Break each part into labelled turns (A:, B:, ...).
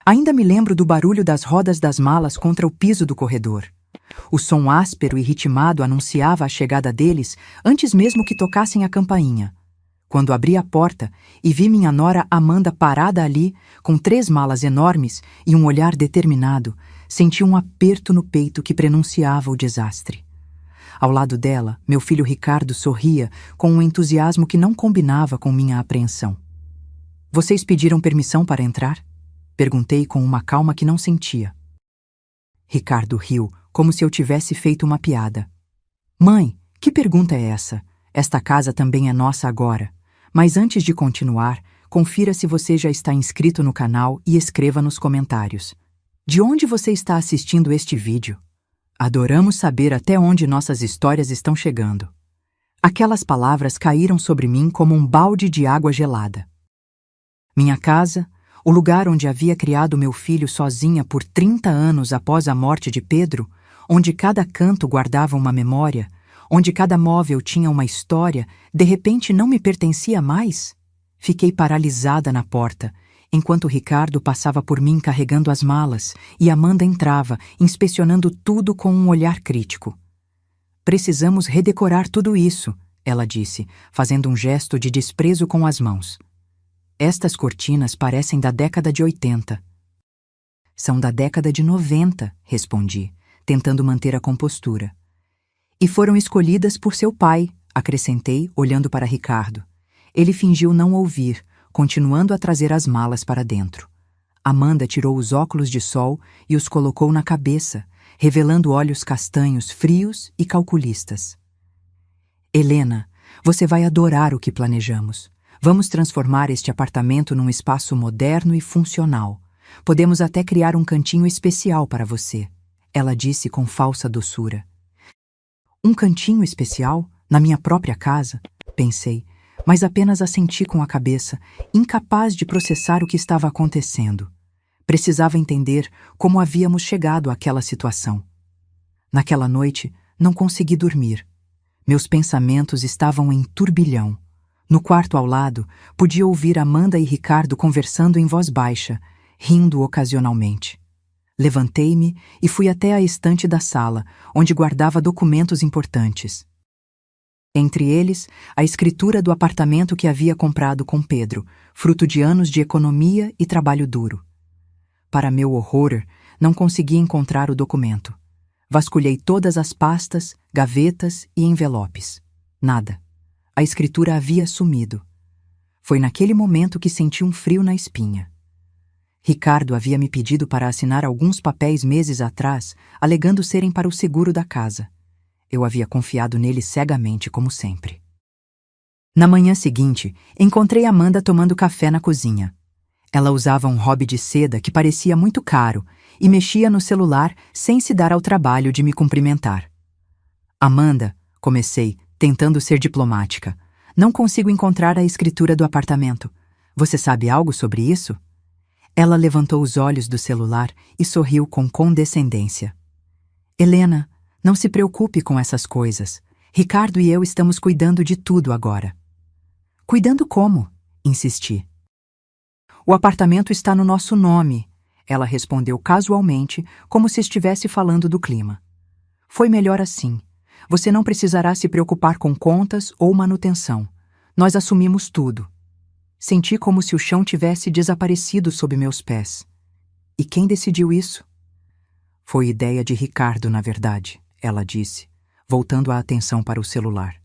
A: Ainda me lembro do barulho das rodas das malas contra o piso do corredor. O som áspero e ritmado anunciava a chegada deles antes mesmo que tocassem a campainha. Quando abri a porta e vi minha nora Amanda parada ali, com 3 malas enormes e um olhar determinado, senti um aperto no peito que prenunciava o desastre. Ao lado dela, meu filho Ricardo sorria com um entusiasmo que não combinava com minha apreensão. "Vocês pediram permissão para entrar?" Perguntei com uma calma que não sentia. Ricardo riu, como se eu tivesse feito uma piada. "Mãe, que pergunta é essa? Esta casa também é nossa agora. Mas antes de continuar, confira se você já está inscrito no canal e escreva nos comentários. De onde você está assistindo este vídeo? Adoramos saber até onde nossas histórias estão chegando." Aquelas palavras caíram sobre mim como um balde de água gelada. Minha casa, o lugar onde havia criado meu filho sozinha por 30 anos após a morte de Pedro, onde cada canto guardava uma memória, onde cada móvel tinha uma história, de repente não me pertencia mais? Fiquei paralisada na porta, enquanto Ricardo passava por mim carregando as malas e Amanda entrava, inspecionando tudo com um olhar crítico. "Precisamos redecorar tudo isso", ela disse, fazendo um gesto de desprezo com as mãos. "Estas cortinas parecem da década de 80. "São da década de 90, respondi, tentando manter a compostura. "E foram escolhidas por seu pai", acrescentei, olhando para Ricardo. Ele fingiu não ouvir, continuando a trazer as malas para dentro. Amanda tirou os óculos de sol e os colocou na cabeça, revelando olhos castanhos frios e calculistas. "Helena, você vai adorar o que planejamos. Vamos transformar este apartamento num espaço moderno e funcional. Podemos até criar um cantinho especial para você", ela disse com falsa doçura. "Um cantinho especial? Na minha própria casa?", pensei, mas apenas assenti com a cabeça, incapaz de processar o que estava acontecendo. Precisava entender como havíamos chegado àquela situação. Naquela noite, não consegui dormir. Meus pensamentos estavam em turbilhão. No quarto ao lado, podia ouvir Amanda e Ricardo conversando em voz baixa, rindo ocasionalmente. Levantei-me e fui até a estante da sala, onde guardava documentos importantes. Entre eles, a escritura do apartamento que havia comprado com Pedro, fruto de anos de economia e trabalho duro. Para meu horror, não consegui encontrar o documento. Vasculhei todas as pastas, gavetas e envelopes. Nada. A escritura havia sumido. Foi naquele momento que senti um frio na espinha. Ricardo havia me pedido para assinar alguns papéis meses atrás, alegando serem para o seguro da casa. Eu havia confiado nele cegamente, como sempre. Na manhã seguinte, encontrei Amanda tomando café na cozinha. Ela usava um hobby de seda que parecia muito caro e mexia no celular sem se dar ao trabalho de me cumprimentar. "Amanda", comecei, tentando ser diplomática, "não consigo encontrar a escritura do apartamento. Você sabe algo sobre isso?" Ela levantou os olhos do celular e sorriu com condescendência. "Helena, não se preocupe com essas coisas. Ricardo e eu estamos cuidando de tudo agora." "Cuidando como?", insisti. "O apartamento está no nosso nome", ela respondeu casualmente, como se estivesse falando do clima. "Foi melhor assim. Você não precisará se preocupar com contas ou manutenção. Nós assumimos tudo." Senti como se o chão tivesse desaparecido sob meus pés. "E quem decidiu isso?" "Foi ideia de Ricardo, na verdade", ela disse, voltando a atenção para o celular.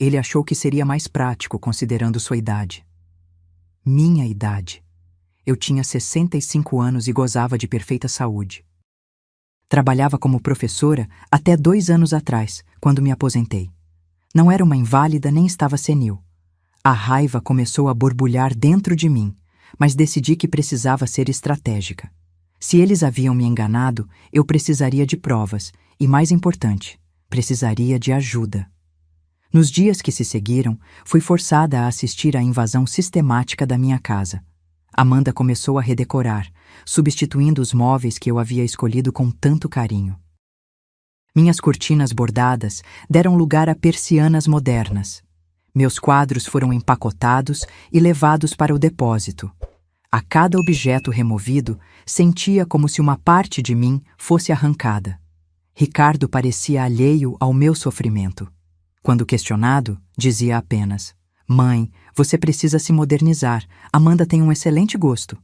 A: "Ele achou que seria mais prático, considerando sua idade." Minha idade. Eu tinha 65 anos e gozava de perfeita saúde. Trabalhava como professora até 2 anos atrás, quando me aposentei. Não era uma inválida nem estava senil. A raiva começou a borbulhar dentro de mim, mas decidi que precisava ser estratégica. Se eles haviam me enganado, eu precisaria de provas e, mais importante, precisaria de ajuda. Nos dias que se seguiram, fui forçada a assistir à invasão sistemática da minha casa. Amanda começou a redecorar, substituindo os móveis que eu havia escolhido com tanto carinho. Minhas cortinas bordadas deram lugar a persianas modernas. Meus quadros foram empacotados e levados para o depósito. A cada objeto removido, sentia como se uma parte de mim fosse arrancada. Ricardo parecia alheio ao meu sofrimento. Quando questionado, dizia apenas: "Mãe, você precisa se modernizar. Amanda tem um excelente gosto."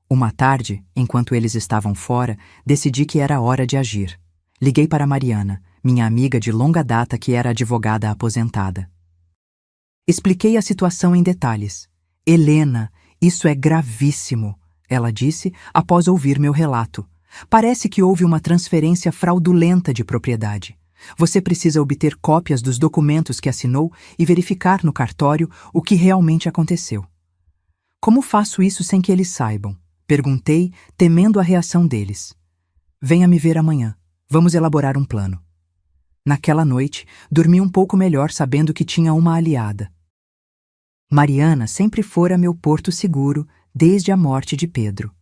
A: Uma tarde, enquanto eles estavam fora, decidi que era hora de agir. Liguei para Mariana, minha amiga de longa data que era advogada aposentada. Expliquei a situação em detalhes. "Helena, isso é gravíssimo", ela disse após ouvir meu relato. "Parece que houve uma transferência fraudulenta de propriedade. Você precisa obter cópias dos documentos que assinou e verificar no cartório o que realmente aconteceu." "Como faço isso sem que eles saibam?" perguntei, temendo a reação deles. "Venha me ver amanhã. Vamos elaborar um plano." Naquela noite, dormi um pouco melhor sabendo que tinha uma aliada. Mariana sempre fora meu porto seguro desde a morte de Pedro.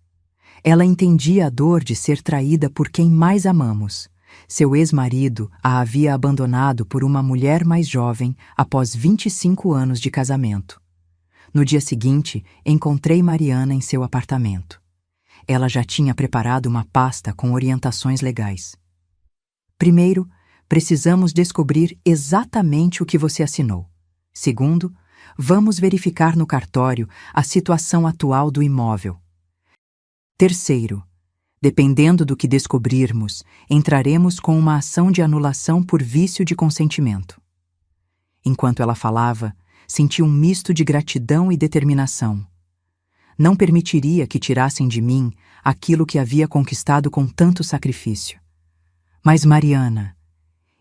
A: Ela entendia a dor de ser traída por quem mais amamos. Seu ex-marido a havia abandonado por uma mulher mais jovem após 25 anos de casamento. No dia seguinte, encontrei Mariana em seu apartamento. Ela já tinha preparado uma pasta com orientações legais. "Primeiro, precisamos descobrir exatamente o que você assinou. Segundo, vamos verificar no cartório a situação atual do imóvel. Terceiro, dependendo do que descobrirmos, entraremos com uma ação de anulação por vício de consentimento." Enquanto ela falava, senti um misto de gratidão e determinação. Não permitiria que tirassem de mim aquilo que havia conquistado com tanto sacrifício. "Mas, Mariana,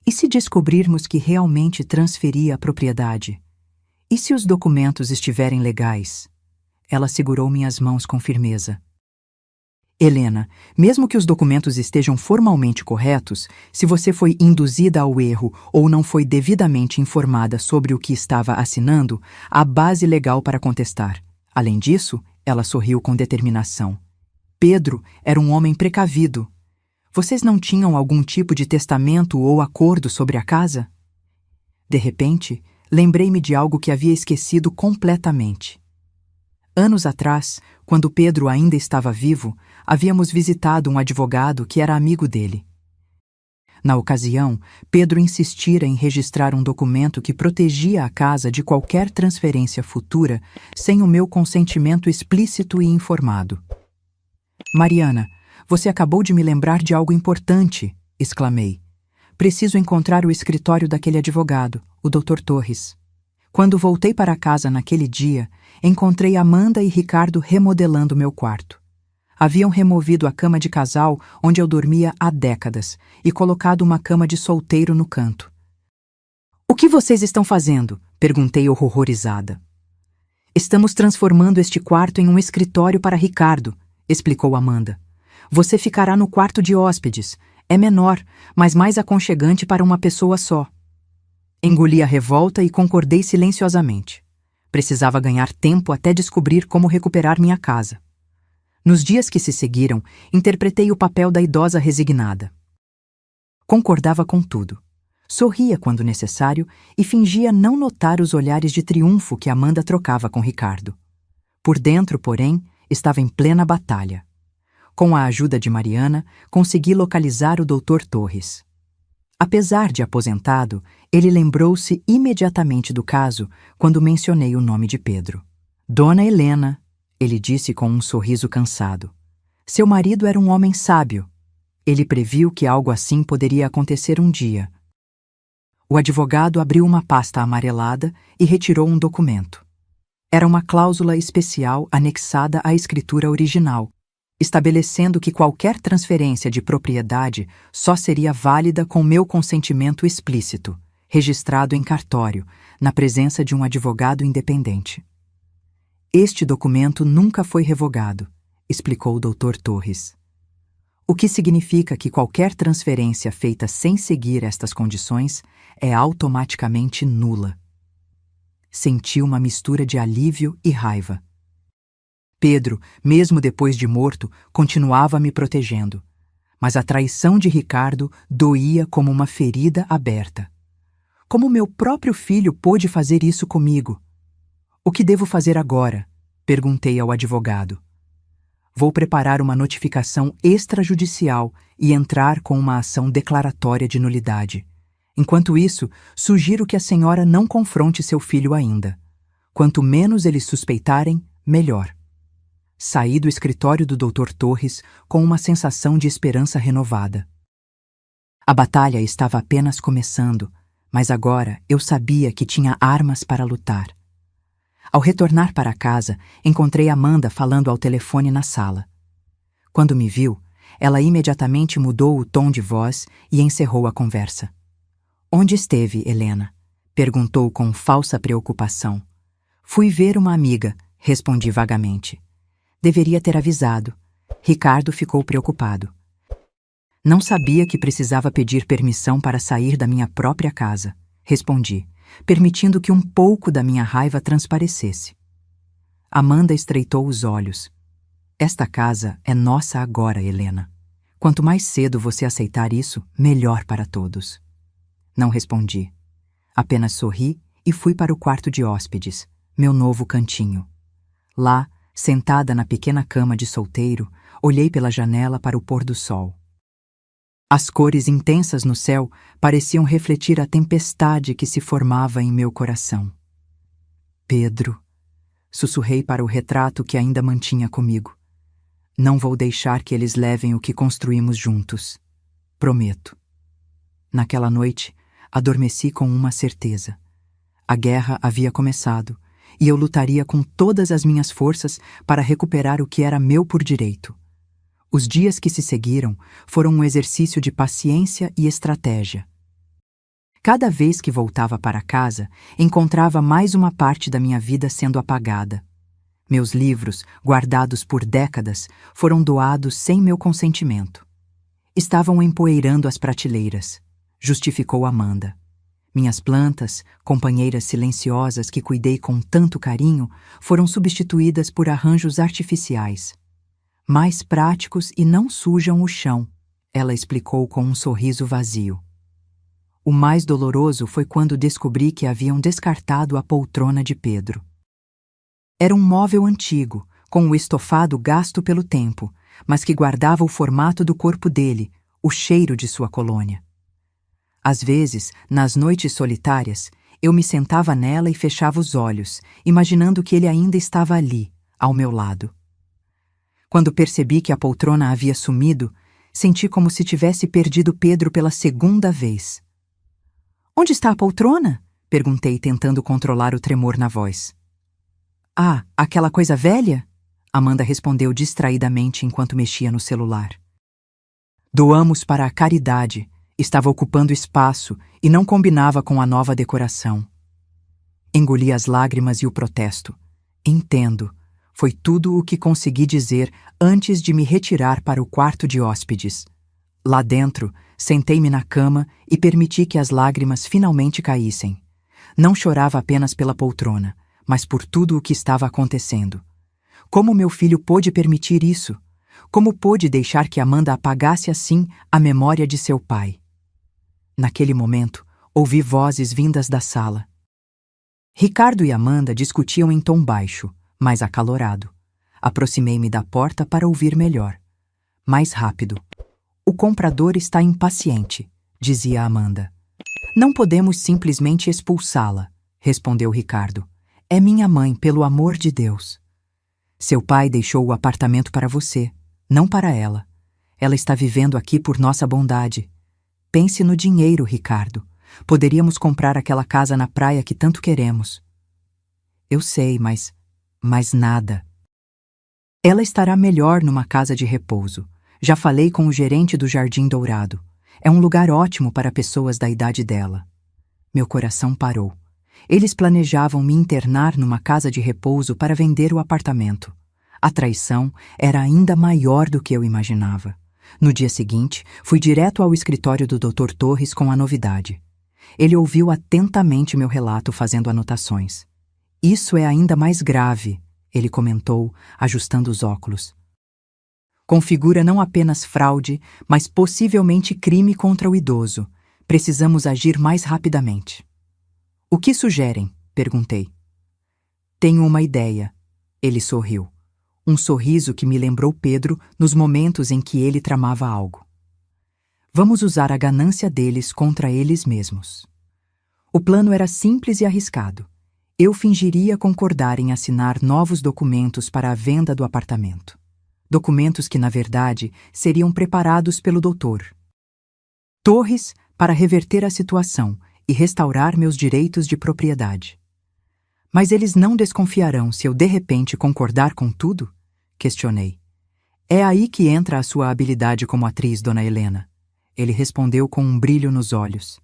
A: e se descobrirmos que realmente transferi a propriedade? E se os documentos estiverem legais?" Ela segurou minhas mãos com firmeza. "Helena, mesmo que os documentos estejam formalmente corretos, se você foi induzida ao erro ou não foi devidamente informada sobre o que estava assinando, há base legal para contestar. Além disso," ela sorriu com determinação, "Pedro era um homem precavido. Vocês não tinham algum tipo de testamento ou acordo sobre a casa?" De repente, lembrei-me de algo que havia esquecido completamente. Anos atrás, quando Pedro ainda estava vivo, havíamos visitado um advogado que era amigo dele. Na ocasião, Pedro insistira em registrar um documento que protegia a casa de qualquer transferência futura sem o meu consentimento explícito e informado. "Mariana, você acabou de me lembrar de algo importante", exclamei. "Preciso encontrar o escritório daquele advogado, o Dr. Torres." Quando voltei para casa naquele dia, encontrei Amanda e Ricardo remodelando meu quarto. Haviam removido a cama de casal onde eu dormia há décadas e colocado uma cama de solteiro no canto. "O que vocês estão fazendo?" perguntei horrorizada. "Estamos transformando este quarto em um escritório para Ricardo", explicou Amanda. "Você ficará no quarto de hóspedes. É menor, mas mais aconchegante para uma pessoa só." Engoli a revolta e concordei silenciosamente. Precisava ganhar tempo até descobrir como recuperar minha casa. Nos dias que se seguiram, interpretei o papel da idosa resignada. Concordava com tudo. Sorria quando necessário e fingia não notar os olhares de triunfo que Amanda trocava com Ricardo. Por dentro, porém, estava em plena batalha. Com a ajuda de Mariana, consegui localizar o Dr. Torres. Apesar de aposentado, ele lembrou-se imediatamente do caso quando mencionei o nome de Pedro. "Dona Helena", ele disse com um sorriso cansado. "Seu marido era um homem sábio. Ele previu que algo assim poderia acontecer um dia." O advogado abriu uma pasta amarelada e retirou um documento. Era uma cláusula especial anexada à escritura original, estabelecendo que qualquer transferência de propriedade só seria válida com meu consentimento explícito, registrado em cartório, na presença de um advogado independente. "Este documento nunca foi revogado", explicou o Dr. Torres. "O que significa que qualquer transferência feita sem seguir estas condições é automaticamente nula." Senti uma mistura de alívio e raiva. Pedro, mesmo depois de morto, continuava me protegendo, mas a traição de Ricardo doía como uma ferida aberta. Como meu próprio filho pôde fazer isso comigo? "O que devo fazer agora?" perguntei ao advogado. Vou preparar uma notificação extrajudicial e entrar com uma ação declaratória de nulidade. Enquanto isso, sugiro que a senhora não confronte seu filho ainda. Quanto menos eles suspeitarem, melhor. Saí do escritório do Dr. Torres com uma sensação de esperança renovada. A batalha estava apenas começando, mas agora eu sabia que tinha armas para lutar. Ao retornar para casa, encontrei Amanda falando ao telefone na sala. Quando me viu, ela imediatamente mudou o tom de voz e encerrou a conversa. "Onde esteve, Helena?" perguntou com falsa preocupação. "Fui ver uma amiga", respondi vagamente. "Deveria ter avisado." Ricardo ficou preocupado. "Não sabia que precisava pedir permissão para sair da minha própria casa", respondi, permitindo que um pouco da minha raiva transparecesse. Amanda estreitou os olhos. "Esta casa é nossa agora, Helena. Quanto mais cedo você aceitar isso, melhor para todos." Não respondi. Apenas sorri e fui para o quarto de hóspedes, meu novo cantinho. Lá, sentada na pequena cama de solteiro, olhei pela janela para o pôr do sol. As cores intensas no céu pareciam refletir a tempestade que se formava em meu coração. "Pedro", sussurrei para o retrato que ainda mantinha comigo. "Não vou deixar que eles levem o que construímos juntos. Prometo." Naquela noite, adormeci com uma certeza. A guerra havia começado, e eu lutaria com todas as minhas forças para recuperar o que era meu por direito. Os dias que se seguiram foram um exercício de paciência e estratégia. Cada vez que voltava para casa, encontrava mais uma parte da minha vida sendo apagada. Meus livros, guardados por décadas, foram doados sem meu consentimento. Estavam empoeirando as prateleiras, justificou Amanda. Minhas plantas, companheiras silenciosas que cuidei com tanto carinho, foram substituídas por arranjos artificiais. Mais práticos e não sujam o chão, ela explicou com um sorriso vazio. O mais doloroso foi quando descobri que haviam descartado a poltrona de Pedro. Era um móvel antigo, com o estofado gasto pelo tempo, mas que guardava o formato do corpo dele, o cheiro de sua colônia. Às vezes, nas noites solitárias, eu me sentava nela e fechava os olhos, imaginando que ele ainda estava ali, ao meu lado. Quando percebi que a poltrona havia sumido, senti como se tivesse perdido Pedro pela segunda vez. "Onde está a poltrona?" perguntei, tentando controlar o tremor na voz. "Ah, aquela coisa velha?" Amanda respondeu distraidamente enquanto mexia no celular. "Doamos para a caridade. Estava ocupando espaço e não combinava com a nova decoração." Engoli as lágrimas e o protesto. "Entendo." Foi tudo o que consegui dizer antes de me retirar para o quarto de hóspedes. Lá dentro, sentei-me na cama e permiti que as lágrimas finalmente caíssem. Não chorava apenas pela poltrona, mas por tudo o que estava acontecendo. Como meu filho pôde permitir isso? Como pôde deixar que Amanda apagasse assim a memória de seu pai? Naquele momento, ouvi vozes vindas da sala. Ricardo e Amanda discutiam em tom baixo, mas acalorado. Aproximei-me da porta para ouvir melhor. Mais rápido. "O comprador está impaciente", dizia Amanda. "Não podemos simplesmente expulsá-la", respondeu Ricardo. "É minha mãe, pelo amor de Deus." "Seu pai deixou o apartamento para você, não para ela. Ela está vivendo aqui por nossa bondade. Pense no dinheiro, Ricardo. Poderíamos comprar aquela casa na praia que tanto queremos." "Eu sei, mas nada." "Ela estará melhor numa casa de repouso. Já falei com o gerente do Jardim Dourado. É um lugar ótimo para pessoas da idade dela." Meu coração parou. Eles planejavam me internar numa casa de repouso para vender o apartamento. A traição era ainda maior do que eu imaginava. No dia seguinte, fui direto ao escritório do Dr. Torres com a novidade. Ele ouviu atentamente meu relato, fazendo anotações. "Isso é ainda mais grave", ele comentou, ajustando os óculos. "Configura não apenas fraude, mas possivelmente crime contra o idoso. Precisamos agir mais rapidamente." "O que sugerem?" perguntei. "Tenho uma ideia." Ele sorriu. um sorriso que me lembrou Pedro nos momentos em que ele tramava algo. Vamos usar a ganância deles contra eles mesmos. O plano era simples e arriscado. Eu fingiria concordar em assinar novos documentos para a venda do apartamento. Documentos que, na verdade, seriam preparados pelo doutor Torres para reverter a situação e restaurar meus direitos de propriedade. Mas eles não desconfiarão se eu de repente concordar com tudo? Questionei. É aí que entra a sua habilidade como atriz, dona Helena. Ele respondeu com um brilho nos olhos.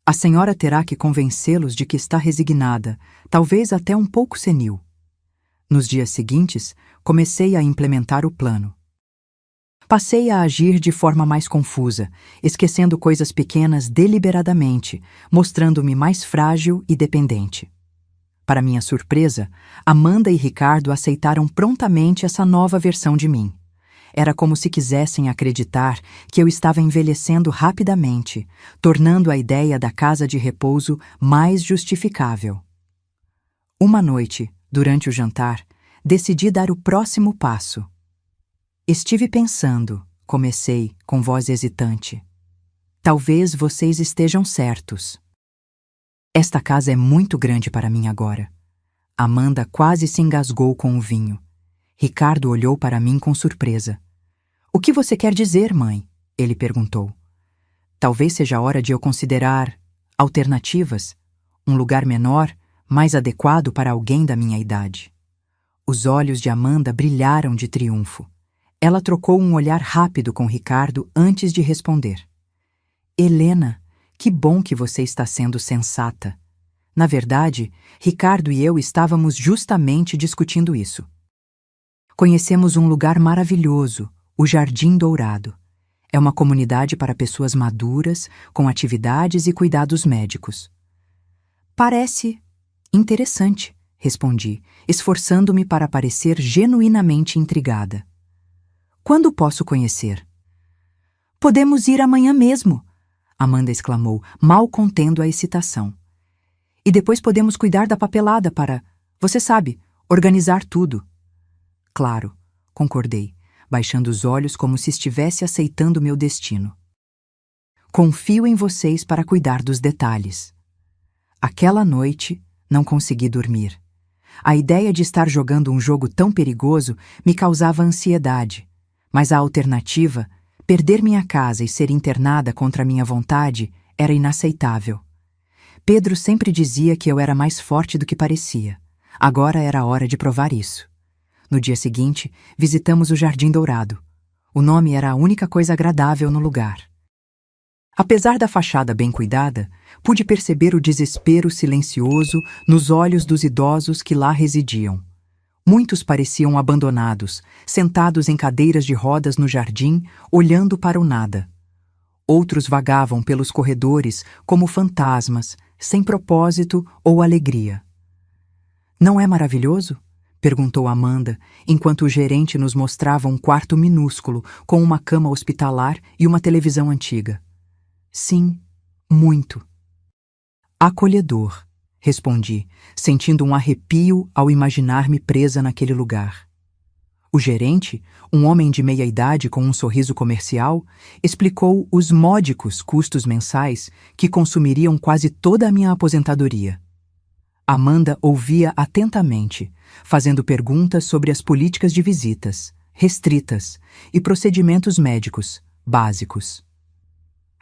A: A senhora terá que convencê-los de que está resignada, talvez até um pouco senil. Nos dias seguintes, comecei a implementar o plano. Passei a agir de forma mais confusa, esquecendo coisas pequenas deliberadamente, mostrando-me mais frágil e dependente. Para minha surpresa, Amanda e Ricardo aceitaram prontamente essa nova versão de mim. Era como se quisessem acreditar que eu estava envelhecendo rapidamente, tornando a ideia da casa de repouso mais justificável. Uma noite, durante o jantar, decidi dar o próximo passo. Estive pensando, comecei com voz hesitante. Talvez vocês estejam certos. Esta casa é muito grande para mim agora. Amanda quase se engasgou com o vinho. Ricardo olhou para mim com surpresa. O que você quer dizer, mãe? Ele perguntou. Talvez seja a hora de eu considerar alternativas, um lugar menor, mais adequado para alguém da minha idade. Os olhos de Amanda brilharam de triunfo. Ela trocou um olhar rápido com Ricardo antes de responder. Helena, que bom que você está sendo sensata. Na verdade, Ricardo e eu estávamos justamente discutindo isso. Conhecemos um lugar maravilhoso, o Jardim Dourado. É uma comunidade para pessoas maduras, com atividades e cuidados médicos. Parece interessante, respondi, esforçando-me para parecer genuinamente intrigada. Quando posso conhecer? Podemos ir amanhã mesmo, Amanda exclamou, mal contendo a excitação. E depois podemos cuidar da papelada para, você sabe, organizar tudo. Claro, concordei, baixando os olhos como se estivesse aceitando meu destino. Confio em vocês para cuidar dos detalhes. Aquela noite, não consegui dormir. A ideia de estar jogando um jogo tão perigoso me causava ansiedade, mas a alternativa, perder minha casa e ser internada contra minha vontade, era inaceitável. Pedro sempre dizia que eu era mais forte do que parecia. Agora era a hora de provar isso. No dia seguinte, visitamos o Jardim Dourado. O nome era a única coisa agradável no lugar. Apesar da fachada bem cuidada, pude perceber o desespero silencioso nos olhos dos idosos que lá residiam. Muitos pareciam abandonados, sentados em cadeiras de rodas no jardim, olhando para o nada. Outros vagavam pelos corredores como fantasmas, sem propósito ou alegria. Não é maravilhoso? Perguntou Amanda, enquanto o gerente nos mostrava um quarto minúsculo, com uma cama hospitalar e uma televisão antiga. Sim, muito. Acolhedor, respondi, sentindo um arrepio ao imaginar-me presa naquele lugar. O gerente, um homem de meia idade com um sorriso comercial, explicou os módicos custos mensais que consumiriam quase toda a minha aposentadoria. Amanda ouvia atentamente, fazendo perguntas sobre as políticas de visitas, restritas, e procedimentos médicos, básicos.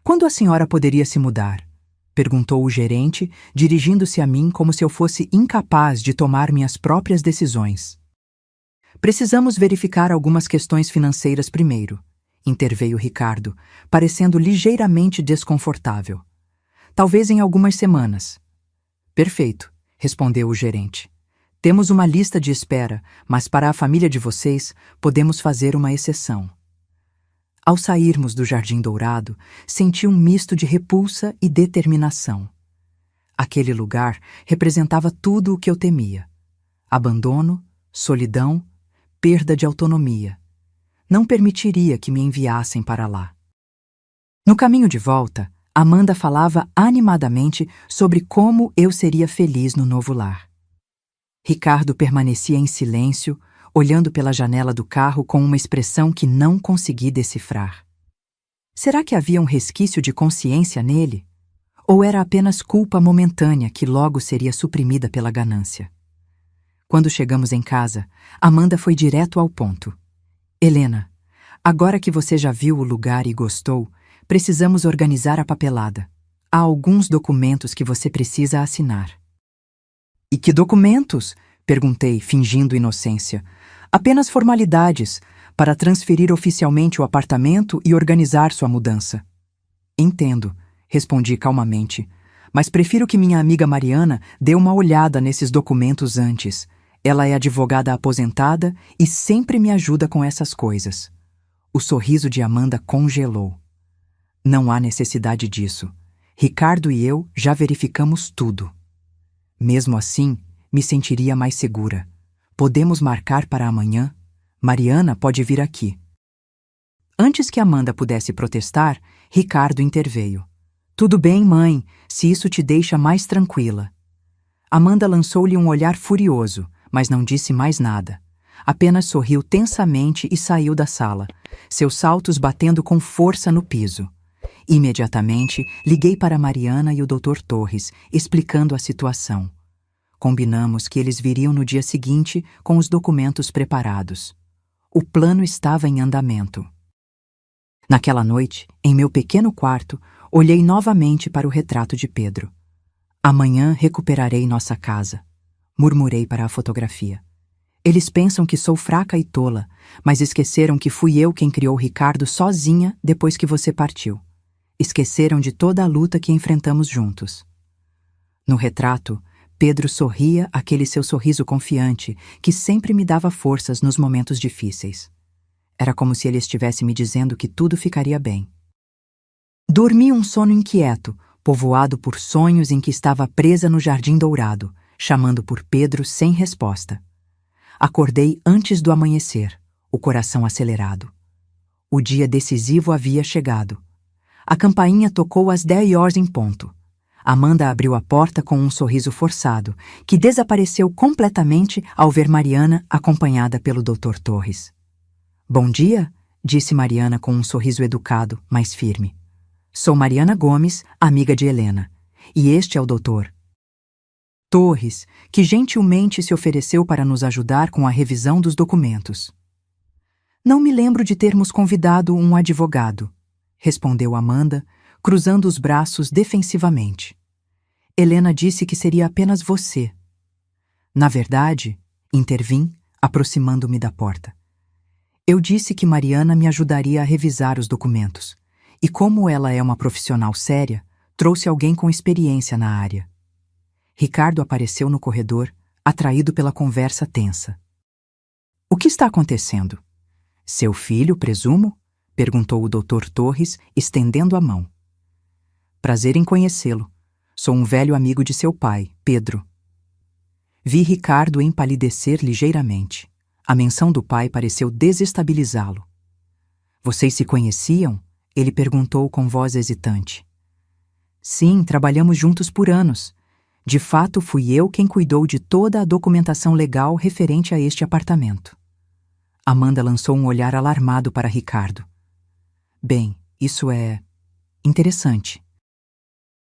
A: Quando a senhora poderia se mudar? Perguntou o gerente, dirigindo-se a mim como se eu fosse incapaz de tomar minhas próprias decisões. Precisamos verificar algumas questões financeiras primeiro, interveio Ricardo, parecendo ligeiramente desconfortável. Talvez em algumas semanas. Perfeito, respondeu o gerente. Temos uma lista de espera, mas para a família de vocês podemos fazer uma exceção. Ao sairmos do Jardim Dourado, senti um misto de repulsa e determinação. Aquele lugar representava tudo o que eu temia. Abandono, solidão, perda de autonomia. Não permitiria que me enviassem para lá. No caminho de volta, Amanda falava animadamente sobre como eu seria feliz no novo lar. Ricardo permanecia em silêncio, olhando pela janela do carro com uma expressão que não consegui decifrar. Será que havia um resquício de consciência nele? Ou era apenas culpa momentânea que logo seria suprimida pela ganância? Quando chegamos em casa, Amanda foi direto ao ponto. Helena, agora que você já viu o lugar e gostou, precisamos organizar a papelada. Há alguns documentos que você precisa assinar. E que documentos? Perguntei, fingindo inocência. Apenas formalidades, para transferir oficialmente o apartamento e organizar sua mudança. Entendo, respondi calmamente, mas prefiro que minha amiga Mariana dê uma olhada nesses documentos antes. Ela é advogada aposentada e sempre me ajuda com essas coisas. O sorriso de Amanda congelou. Não há necessidade disso. Ricardo e eu já verificamos tudo. Mesmo assim, me sentiria mais segura. Podemos marcar para amanhã? Mariana pode vir aqui. Antes que Amanda pudesse protestar, Ricardo interveio. Tudo bem, mãe, se isso te deixa mais tranquila. Amanda lançou-lhe um olhar furioso, mas não disse mais nada. Apenas sorriu tensamente e saiu da sala, seus saltos batendo com força no piso. Imediatamente, liguei para Mariana e o Dr. Torres, explicando a situação. Combinamos que eles viriam no dia seguinte com os documentos preparados. O plano estava em andamento. Naquela noite, em meu pequeno quarto, olhei novamente para o retrato de Pedro. Amanhã recuperarei nossa casa, murmurei para a fotografia. Eles pensam que sou fraca e tola, mas esqueceram que fui eu quem criou Ricardo sozinha depois que você partiu. Esqueceram de toda a luta que enfrentamos juntos. No retrato, Pedro sorria aquele seu sorriso confiante que sempre me dava forças nos momentos difíceis. Era como se ele estivesse me dizendo que tudo ficaria bem. Dormi um sono inquieto, povoado por sonhos em que estava presa no Jardim Dourado, chamando por Pedro sem resposta. Acordei antes do amanhecer, o coração acelerado. O dia decisivo havia chegado. A campainha tocou às 10h em ponto. Amanda abriu a porta com um sorriso forçado, que desapareceu completamente ao ver Mariana acompanhada pelo Dr. Torres. Bom dia, disse Mariana com um sorriso educado, mas firme. Sou Mariana Gomes, amiga de Helena, e este é o Dr. Torres, que gentilmente se ofereceu para nos ajudar com a revisão dos documentos. Não me lembro de termos convidado um advogado, respondeu Amanda, cruzando os braços defensivamente. Helena disse que seria apenas você. Na verdade, intervim, aproximando-me da porta. Eu disse que Mariana me ajudaria a revisar os documentos, e como ela é uma profissional séria, trouxe alguém com experiência na área. Ricardo apareceu no corredor, atraído pela conversa tensa. O que está acontecendo? Seu filho, presumo? Perguntou o Dr. Torres, estendendo a mão. Prazer em conhecê-lo. Sou um velho amigo de seu pai, Pedro. Vi Ricardo empalidecer ligeiramente. A menção do pai pareceu desestabilizá-lo. Vocês se conheciam? Ele perguntou com voz hesitante. Sim, trabalhamos juntos por anos. De fato, fui eu quem cuidou de toda a documentação legal referente a este apartamento. Amanda lançou um olhar alarmado para Ricardo. Bem, isso é interessante.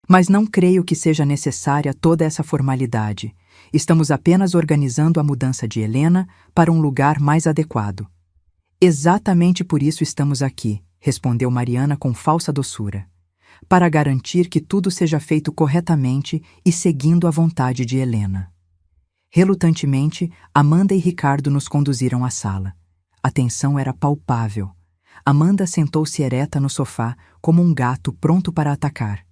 A: Mas não creio que seja necessária toda essa formalidade. Estamos apenas organizando a mudança de Helena para um lugar mais adequado. Exatamente por isso estamos aqui, respondeu Mariana com falsa doçura. Para garantir que tudo seja feito corretamente e seguindo a vontade de Helena. Relutantemente, Amanda e Ricardo nos conduziram à sala. A tensão era palpável. Amanda sentou-se ereta no sofá, como um gato pronto para atacar.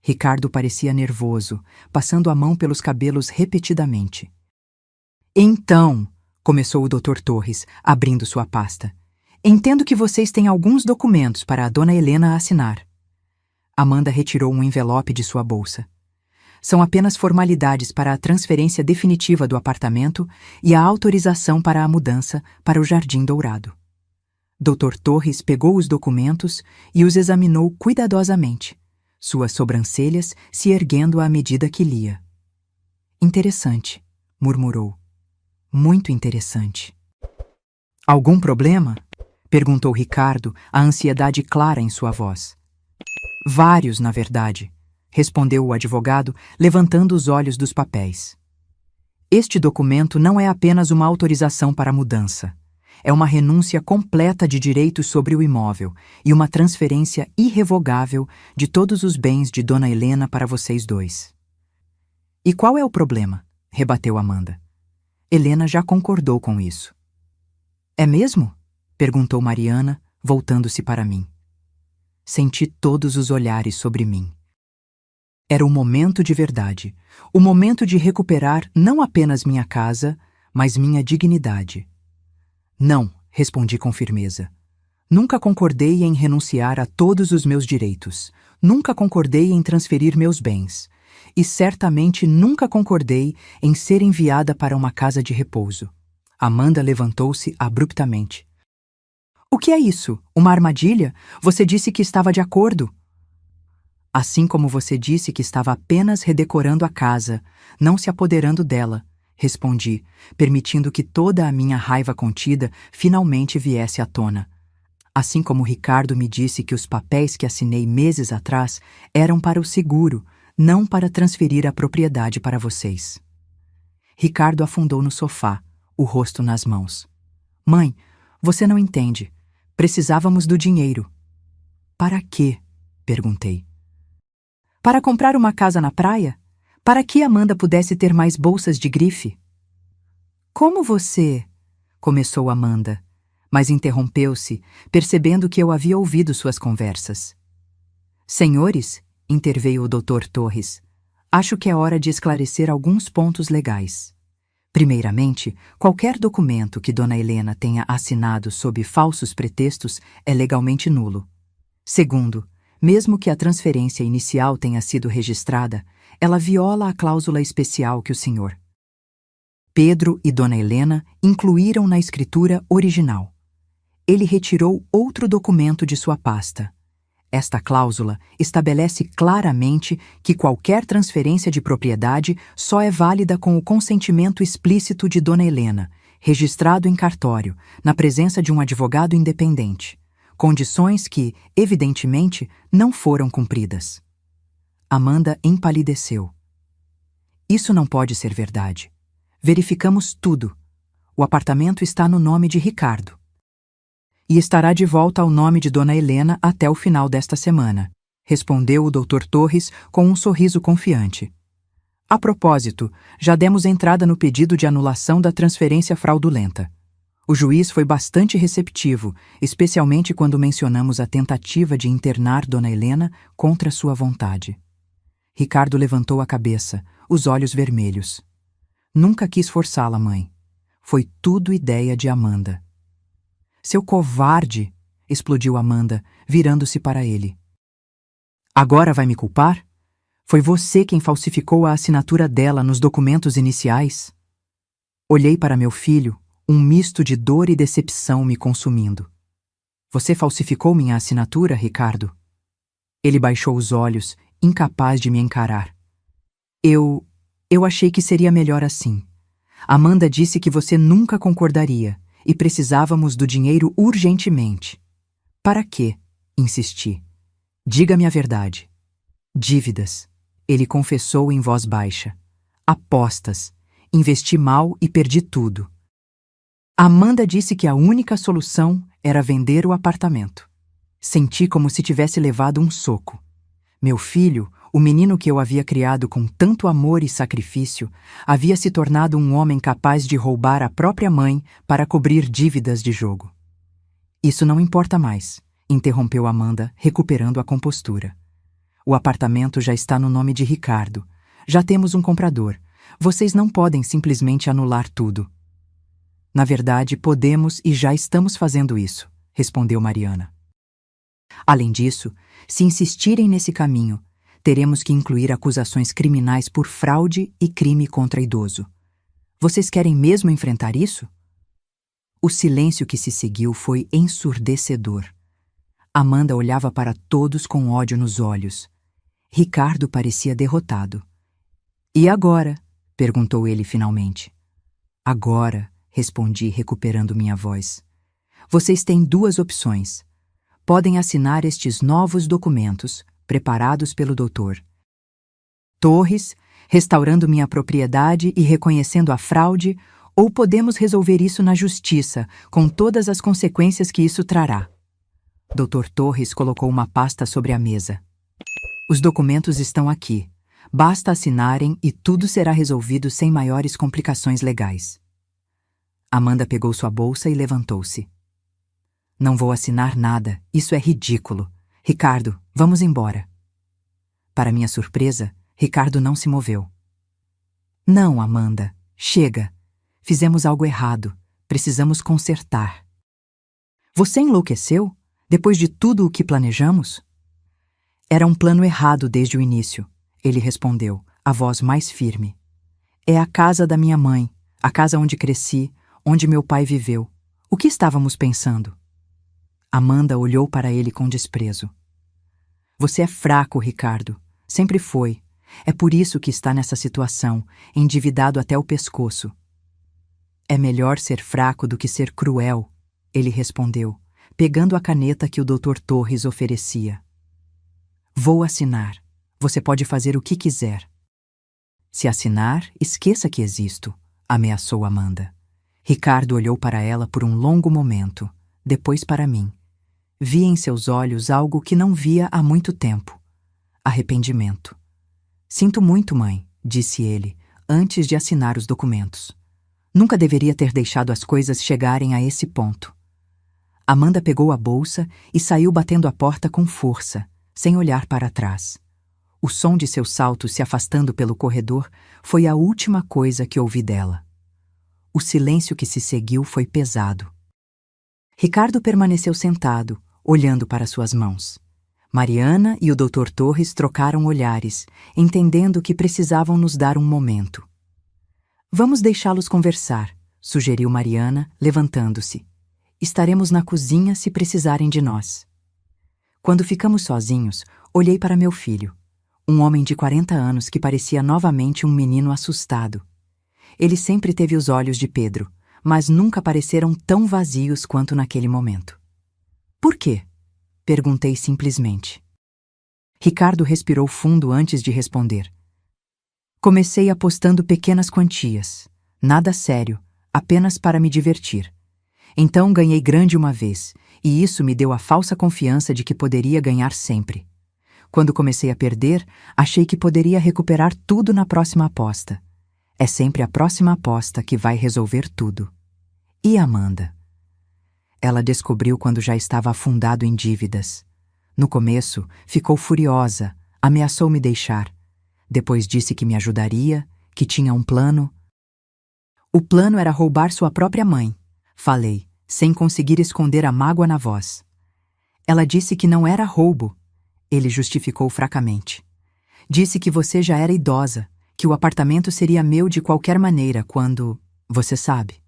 A: Ricardo parecia nervoso, passando a mão pelos cabelos repetidamente. Então, começou o Dr. Torres, abrindo sua pasta. Entendo que vocês têm alguns documentos para a dona Helena assinar. Amanda retirou um envelope de sua bolsa. São apenas formalidades para a transferência definitiva do apartamento e a autorização para a mudança para o Jardim Dourado. Dr. Torres pegou os documentos e os examinou cuidadosamente, suas sobrancelhas se erguendo à medida que lia. Interessante, murmurou. Muito interessante. Algum problema? Perguntou Ricardo, a ansiedade clara em sua voz. Vários, na verdade, respondeu o advogado, levantando os olhos dos papéis. Este documento não é apenas uma autorização para a mudança. É uma renúncia completa de direitos sobre o imóvel e uma transferência irrevogável de todos os bens de Dona Helena para vocês dois. E qual é o problema? Rebateu Amanda. Helena já concordou com isso. É mesmo? Perguntou Mariana, voltando-se para mim. Senti todos os olhares sobre mim. Era o momento de verdade, o momento de recuperar não apenas minha casa, mas minha dignidade. Não, respondi com firmeza. Nunca concordei em renunciar a todos os meus direitos. Nunca concordei em transferir meus bens. E certamente nunca concordei em ser enviada para uma casa de repouso. Amanda levantou-se abruptamente. O que é isso? Uma armadilha? Você disse que estava de acordo. Assim como você disse que estava apenas redecorando a casa, não se apoderando dela, respondi, permitindo que toda a minha raiva contida finalmente viesse à tona. Assim como Ricardo me disse que os papéis que assinei meses atrás eram para o seguro, não para transferir a propriedade para vocês. Ricardo afundou no sofá, o rosto nas mãos. Mãe, você não entende. Precisávamos do dinheiro. Para quê? Perguntei. Para comprar uma casa na praia? Para que Amanda pudesse ter mais bolsas de grife? Como você? Começou Amanda, mas interrompeu-se, percebendo que eu havia ouvido suas conversas. Senhores, interveio o Dr. Torres, acho que é hora de esclarecer alguns pontos legais. Primeiramente, qualquer documento que Dona Helena tenha assinado sob falsos pretextos é legalmente nulo. Segundo, mesmo que a transferência inicial tenha sido registrada, ela viola a cláusula especial que o Sr. Pedro e Dona Helena incluíram na escritura original. Ele retirou outro documento de sua pasta. Esta cláusula estabelece claramente que qualquer transferência de propriedade só é válida com o consentimento explícito de Dona Helena, registrado em cartório, na presença de um advogado independente. Condições que, evidentemente, não foram cumpridas. Amanda empalideceu. Isso não pode ser verdade. Verificamos tudo. O apartamento está no nome de Ricardo. E estará de volta ao nome de Dona Helena até o final desta semana, respondeu o Dr. Torres com um sorriso confiante. A propósito, já demos entrada no pedido de anulação da transferência fraudulenta. O juiz foi bastante receptivo, especialmente quando mencionamos a tentativa de internar Dona Helena contra sua vontade. Ricardo levantou a cabeça, os olhos vermelhos. Nunca quis forçá-la, mãe. Foi tudo ideia de Amanda. Seu covarde! Explodiu Amanda, virando-se para ele. Agora vai me culpar? Foi você quem falsificou a assinatura dela nos documentos iniciais? Olhei para meu filho, um misto de dor e decepção me consumindo. Você falsificou minha assinatura, Ricardo? Ele baixou os olhos, incapaz de me encarar. Eu achei que seria melhor assim. Amanda disse que você nunca concordaria e precisávamos do dinheiro urgentemente. Para quê? Insisti. Diga-me a verdade. Dívidas. Ele confessou em voz baixa. Apostas. Investi mal e perdi tudo. Amanda disse que a única solução era vender o apartamento. Senti como se tivesse levado um soco. Meu filho, o menino que eu havia criado com tanto amor e sacrifício, havia se tornado um homem capaz de roubar a própria mãe para cobrir dívidas de jogo. Isso não importa mais, interrompeu Amanda, recuperando a compostura. O apartamento já está no nome de Ricardo. Já temos um comprador. Vocês não podem simplesmente anular tudo. Na verdade, podemos e já estamos fazendo isso, respondeu Mariana. Além disso, se insistirem nesse caminho, teremos que incluir acusações criminais por fraude e crime contra idoso. Vocês querem mesmo enfrentar isso? O silêncio que se seguiu foi ensurdecedor. Amanda olhava para todos com ódio nos olhos. Ricardo parecia derrotado. E agora? Perguntou ele finalmente. Agora, respondi, recuperando minha voz. Vocês têm duas opções. Podem assinar estes novos documentos, preparados pelo Dr. Torres, restaurando minha propriedade e reconhecendo a fraude, ou podemos resolver isso na justiça, com todas as consequências que isso trará. Dr. Torres colocou uma pasta sobre a mesa. Os documentos estão aqui. Basta assinarem e tudo será resolvido sem maiores complicações legais. Amanda pegou sua bolsa e levantou-se. Não vou assinar nada, isso é ridículo. Ricardo, vamos embora. Para minha surpresa, Ricardo não se moveu. Não, Amanda, chega. Fizemos algo errado. Precisamos consertar. Você enlouqueceu? Depois de tudo o que planejamos? Era um plano errado desde o início, ele respondeu, a voz mais firme. É a casa da minha mãe, a casa onde cresci, onde meu pai viveu. O que estávamos pensando? Amanda olhou para ele com desprezo. Você é fraco, Ricardo. Sempre foi. É por isso que está nessa situação, endividado até o pescoço. É melhor ser fraco do que ser cruel, ele respondeu, pegando a caneta que o Dr. Torres oferecia. Vou assinar. Você pode fazer o que quiser. Se assinar, esqueça que existo, ameaçou Amanda. Ricardo olhou para ela por um longo momento, depois para mim. Vi em seus olhos algo que não via há muito tempo. Arrependimento. Sinto muito, mãe, disse ele, antes de assinar os documentos. Nunca deveria ter deixado as coisas chegarem a esse ponto. Amanda pegou a bolsa e saiu batendo a porta com força, sem olhar para trás. O som de seus saltos se afastando pelo corredor foi a última coisa que ouvi dela. O silêncio que se seguiu foi pesado. Ricardo permaneceu sentado, olhando para suas mãos. Mariana e o Dr. Torres trocaram olhares, entendendo que precisavam nos dar um momento. Vamos deixá-los conversar, sugeriu Mariana, levantando-se. Estaremos na cozinha se precisarem de nós. Quando ficamos sozinhos, olhei para meu filho, um homem de 40 anos que parecia novamente um menino assustado. Ele sempre teve os olhos de Pedro, mas nunca pareceram tão vazios quanto naquele momento. Por quê? Perguntei simplesmente. Ricardo respirou fundo antes de responder. Comecei apostando pequenas quantias. Nada sério, apenas para me divertir. Então ganhei grande uma vez, e isso me deu a falsa confiança de que poderia ganhar sempre. Quando comecei a perder, achei que poderia recuperar tudo na próxima aposta. É sempre a próxima aposta que vai resolver tudo. E Amanda? Ela descobriu quando já estava afundado em dívidas. No começo, ficou furiosa, ameaçou me deixar. Depois disse que me ajudaria, que tinha um plano. O plano era roubar sua própria mãe, falei, sem conseguir esconder a mágoa na voz. Ela disse que não era roubo. Ele justificou fracamente. Disse que você já era idosa, que o apartamento seria meu de qualquer maneira quando... Você sabe.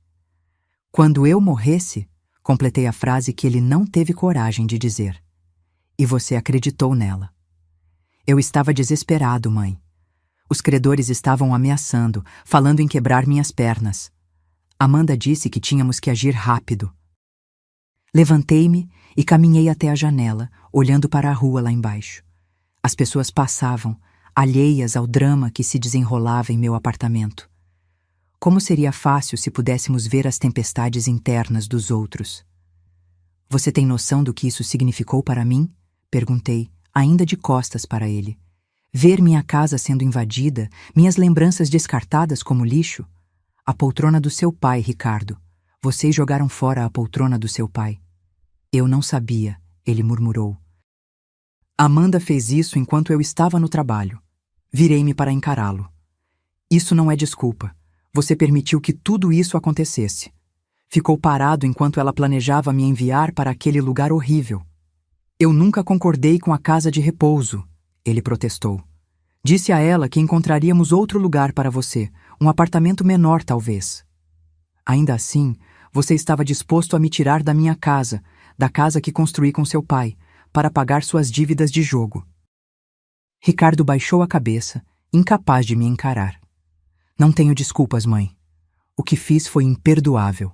A: Quando eu morresse, completei a frase que ele não teve coragem de dizer. E você acreditou nela. Eu estava desesperado, mãe. Os credores estavam ameaçando, falando em quebrar minhas pernas. Amanda disse que tínhamos que agir rápido. Levantei-me e caminhei até a janela, olhando para a rua lá embaixo. As pessoas passavam, alheias ao drama que se desenrolava em meu apartamento. Como seria fácil se pudéssemos ver as tempestades internas dos outros. Você tem noção do que isso significou para mim? Perguntei, ainda de costas para ele. Ver minha casa sendo invadida, minhas lembranças descartadas como lixo. A poltrona do seu pai, Ricardo. Vocês jogaram fora a poltrona do seu pai. Eu não sabia, ele murmurou. Amanda fez isso enquanto eu estava no trabalho. Virei-me para encará-lo. Isso não é desculpa. Você permitiu que tudo isso acontecesse. Ficou parado enquanto ela planejava me enviar para aquele lugar horrível. Eu nunca concordei com a casa de repouso, ele protestou. Disse a ela que encontraríamos outro lugar para você, um apartamento menor talvez. Ainda assim, você estava disposto a me tirar da minha casa, da casa que construí com seu pai, para pagar suas dívidas de jogo. Ricardo baixou a cabeça, incapaz de me encarar. Não tenho desculpas, mãe. O que fiz foi imperdoável.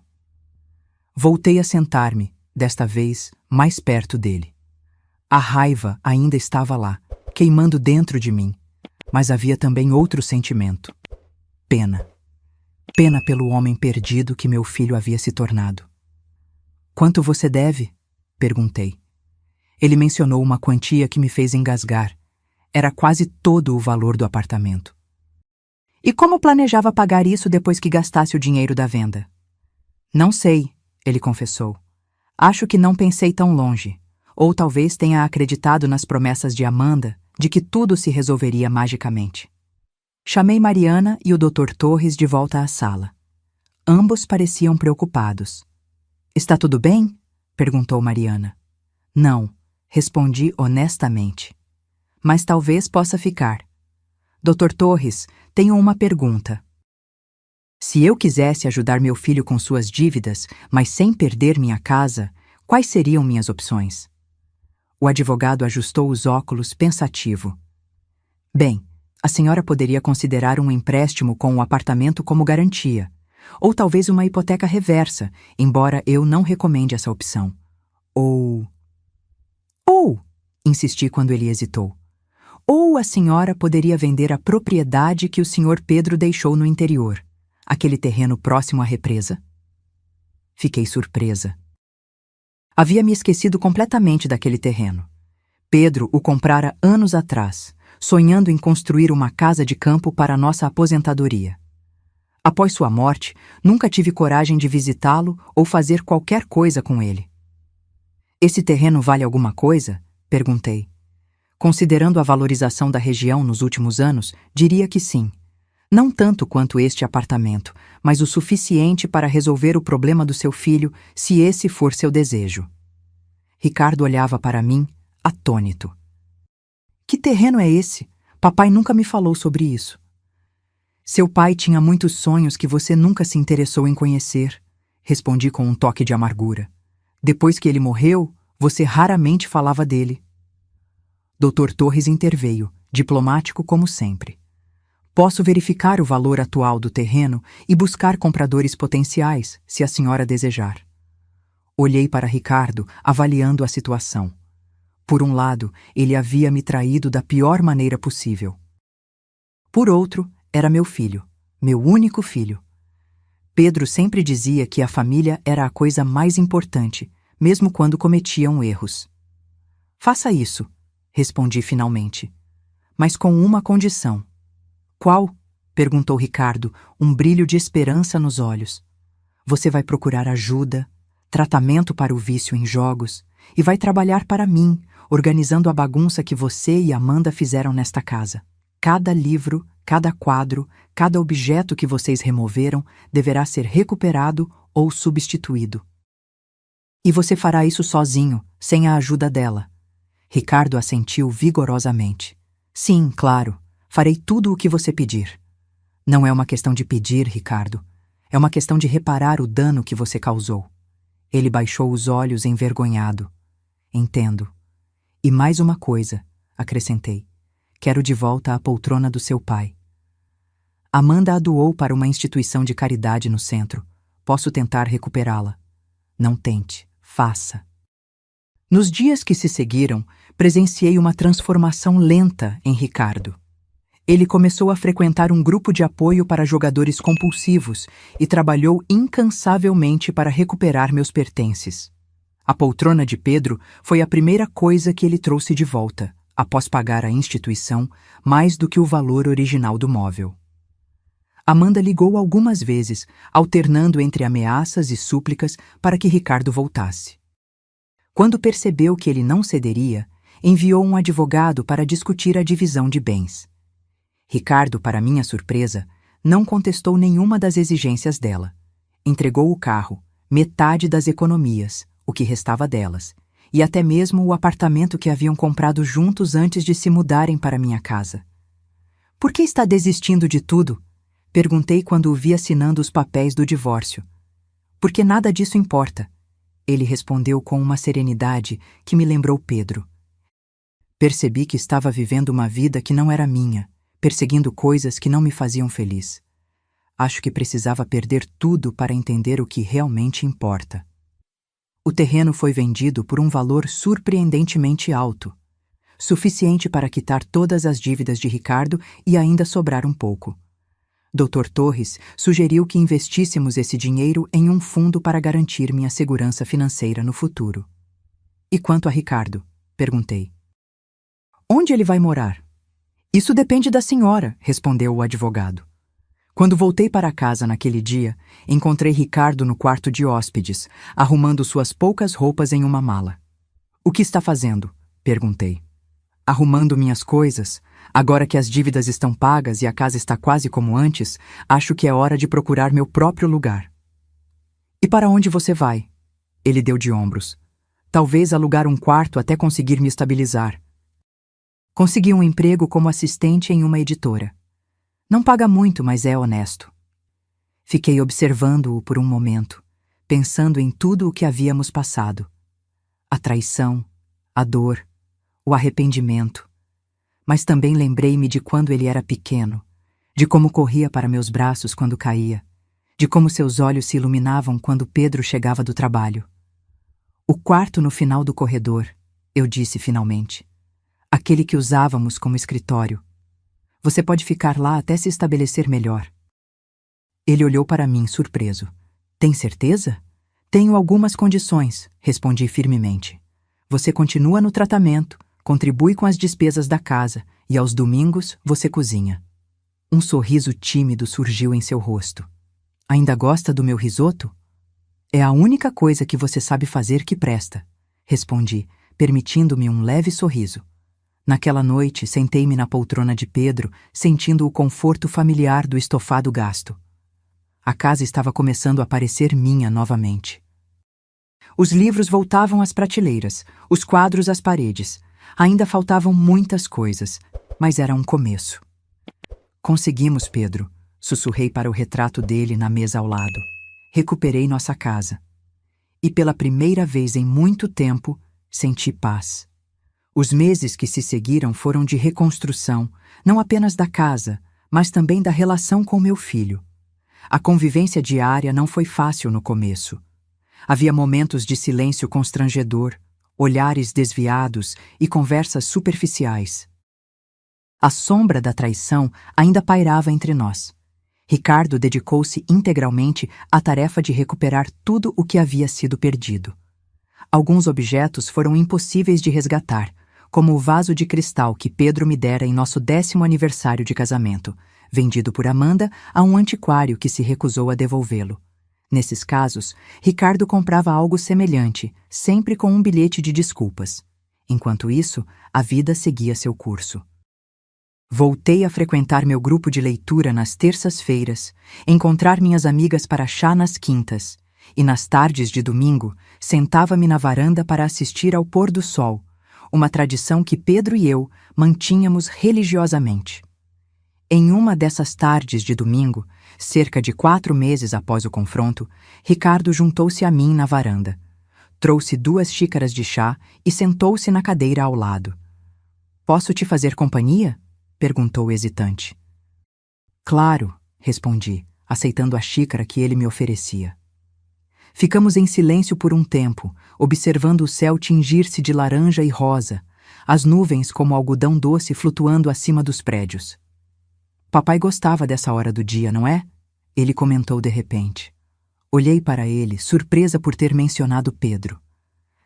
A: Voltei a sentar-me, desta vez mais perto dele. A raiva ainda estava lá, queimando dentro de mim, mas havia também outro sentimento: pena. Pena pelo homem perdido que meu filho havia se tornado. Quanto você deve? Perguntei. Ele mencionou uma quantia que me fez engasgar. Era quase todo o valor do apartamento. E como planejava pagar isso depois que gastasse o dinheiro da venda? Não sei, ele confessou. Acho que não pensei tão longe. Ou talvez tenha acreditado nas promessas de Amanda de que tudo se resolveria magicamente. Chamei Mariana e o Dr. Torres de volta à sala. Ambos pareciam preocupados. Está tudo bem? Perguntou Mariana. Não, respondi honestamente. Mas talvez possa ficar. Dr. Torres, tenho uma pergunta. Se eu quisesse ajudar meu filho com suas dívidas, mas sem perder minha casa, quais seriam minhas opções? O advogado ajustou os óculos pensativo. Bem, a senhora poderia considerar um empréstimo com o apartamento como garantia, ou talvez uma hipoteca reversa, embora eu não recomende essa opção. Ou, insisti quando ele hesitou. Ou a senhora poderia vender a propriedade que o senhor Pedro deixou no interior, aquele terreno próximo à represa. Fiquei surpresa. Havia me esquecido completamente daquele terreno. Pedro o comprara anos atrás, sonhando em construir uma casa de campo para nossa aposentadoria. Após sua morte, nunca tive coragem de visitá-lo ou fazer qualquer coisa com ele. Esse terreno vale alguma coisa? Perguntei. Considerando a valorização da região nos últimos anos, diria que sim. Não tanto quanto este apartamento, mas o suficiente para resolver o problema do seu filho, se esse for seu desejo. Ricardo olhava para mim, atônito. Que terreno é esse? Papai nunca me falou sobre isso. Seu pai tinha muitos sonhos que você nunca se interessou em conhecer, respondi com um toque de amargura. Depois que ele morreu, você raramente falava dele. Dr. Torres interveio, diplomático como sempre. Posso verificar o valor atual do terreno e buscar compradores potenciais, se a senhora desejar. Olhei para Ricardo, avaliando a situação. Por um lado, ele havia me traído da pior maneira possível. Por outro, era meu filho, meu único filho. Pedro sempre dizia que a família era a coisa mais importante, mesmo quando cometiam erros. Faça isso, respondi finalmente. Mas com uma condição. Qual? Perguntou Ricardo, um brilho de esperança nos olhos. Você vai procurar ajuda, tratamento para o vício em jogos e vai trabalhar para mim, organizando a bagunça que você e Amanda fizeram nesta casa. Cada livro, cada quadro, cada objeto que vocês removeram deverá ser recuperado ou substituído. E você fará isso sozinho, sem a ajuda dela. Ricardo assentiu vigorosamente. Sim, claro. Farei tudo o que você pedir. Não é uma questão de pedir, Ricardo. É uma questão de reparar o dano que você causou. Ele baixou os olhos envergonhado. Entendo. E mais uma coisa, acrescentei. Quero de volta a poltrona do seu pai. Amanda a doou para uma instituição de caridade no centro. Posso tentar recuperá-la. Não tente, faça. Nos dias que se seguiram, presenciei uma transformação lenta em Ricardo. Ele começou a frequentar um grupo de apoio para jogadores compulsivos e trabalhou incansavelmente para recuperar meus pertences. A poltrona de Pedro foi a primeira coisa que ele trouxe de volta, após pagar à instituição mais do que o valor original do móvel. Amanda ligou algumas vezes, alternando entre ameaças e súplicas para que Ricardo voltasse. Quando percebeu que ele não cederia, enviou um advogado para discutir a divisão de bens. Ricardo, para minha surpresa, não contestou nenhuma das exigências dela. Entregou o carro, metade das economias, o que restava delas, e até mesmo o apartamento que haviam comprado juntos antes de se mudarem para minha casa. Por que está desistindo de tudo? Perguntei quando o vi assinando os papéis do divórcio. Porque nada disso importa. Ele respondeu com uma serenidade que me lembrou Pedro. Percebi que estava vivendo uma vida que não era minha, perseguindo coisas que não me faziam feliz. Acho que precisava perder tudo para entender o que realmente importa. O terreno foi vendido por um valor surpreendentemente alto, suficiente para quitar todas as dívidas de Ricardo e ainda sobrar um pouco. Dr. Torres sugeriu que investíssemos esse dinheiro em um fundo para garantir minha segurança financeira no futuro. E quanto a Ricardo? Perguntei. Onde ele vai morar? Isso depende da senhora, respondeu o advogado. Quando voltei para casa naquele dia, encontrei Ricardo no quarto de hóspedes, arrumando suas poucas roupas em uma mala. O que está fazendo? Perguntei. Arrumando minhas coisas. Agora que as dívidas estão pagas e a casa está quase como antes, acho que é hora de procurar meu próprio lugar. E para onde você vai? Ele deu de ombros. Talvez alugar um quarto até conseguir me estabilizar. Consegui um emprego como assistente em uma editora. Não paga muito, mas é honesto. Fiquei observando-o por um momento, pensando em tudo o que havíamos passado. A traição, a dor, o arrependimento. Mas também lembrei-me de quando ele era pequeno, de como corria para meus braços quando caía, de como seus olhos se iluminavam quando Pedro chegava do trabalho. O quarto no final do corredor, eu disse finalmente. Aquele que usávamos como escritório. Você pode ficar lá até se estabelecer melhor. Ele olhou para mim, surpreso. Tem certeza? Tenho algumas condições, respondi firmemente. Você continua no tratamento, contribui com as despesas da casa e aos domingos você cozinha. Um sorriso tímido surgiu em seu rosto. Ainda gosta do meu risoto? É a única coisa que você sabe fazer que presta, respondi, permitindo-me um leve sorriso. Naquela noite, sentei-me na poltrona de Pedro, sentindo o conforto familiar do estofado gasto. A casa estava começando a parecer minha novamente. Os livros voltavam às prateleiras, os quadros às paredes. Ainda faltavam muitas coisas, mas era um começo. Conseguimos, Pedro, sussurrei para o retrato dele na mesa ao lado. Recuperei nossa casa. E pela primeira vez em muito tempo, senti paz. Os meses que se seguiram foram de reconstrução, não apenas da casa, mas também da relação com meu filho. A convivência diária não foi fácil no começo. Havia momentos de silêncio constrangedor, olhares desviados e conversas superficiais. A sombra da traição ainda pairava entre nós. Ricardo dedicou-se integralmente à tarefa de recuperar tudo o que havia sido perdido. Alguns objetos foram impossíveis de resgatar, como o vaso de cristal que Pedro me dera em nosso 10º aniversário de casamento, vendido por Amanda a um antiquário que se recusou a devolvê-lo. Nesses casos, Ricardo comprava algo semelhante, sempre com um bilhete de desculpas. Enquanto isso, a vida seguia seu curso. Voltei a frequentar meu grupo de leitura nas terças-feiras, encontrar minhas amigas para chá nas quintas, e nas tardes de domingo, sentava-me na varanda para assistir ao pôr do sol, uma tradição que Pedro e eu mantínhamos religiosamente. Em uma dessas tardes de domingo, cerca de 4 meses após o confronto, Ricardo juntou-se a mim na varanda. Trouxe 2 xícaras de chá e sentou-se na cadeira ao lado. "Posso te fazer companhia?" perguntou hesitante. "Claro", respondi, aceitando a xícara que ele me oferecia. Ficamos em silêncio por um tempo, observando o céu tingir-se de laranja e rosa, as nuvens como algodão doce flutuando acima dos prédios. "Papai gostava dessa hora do dia, não é?" Ele comentou de repente. Olhei para ele, surpresa por ter mencionado Pedro.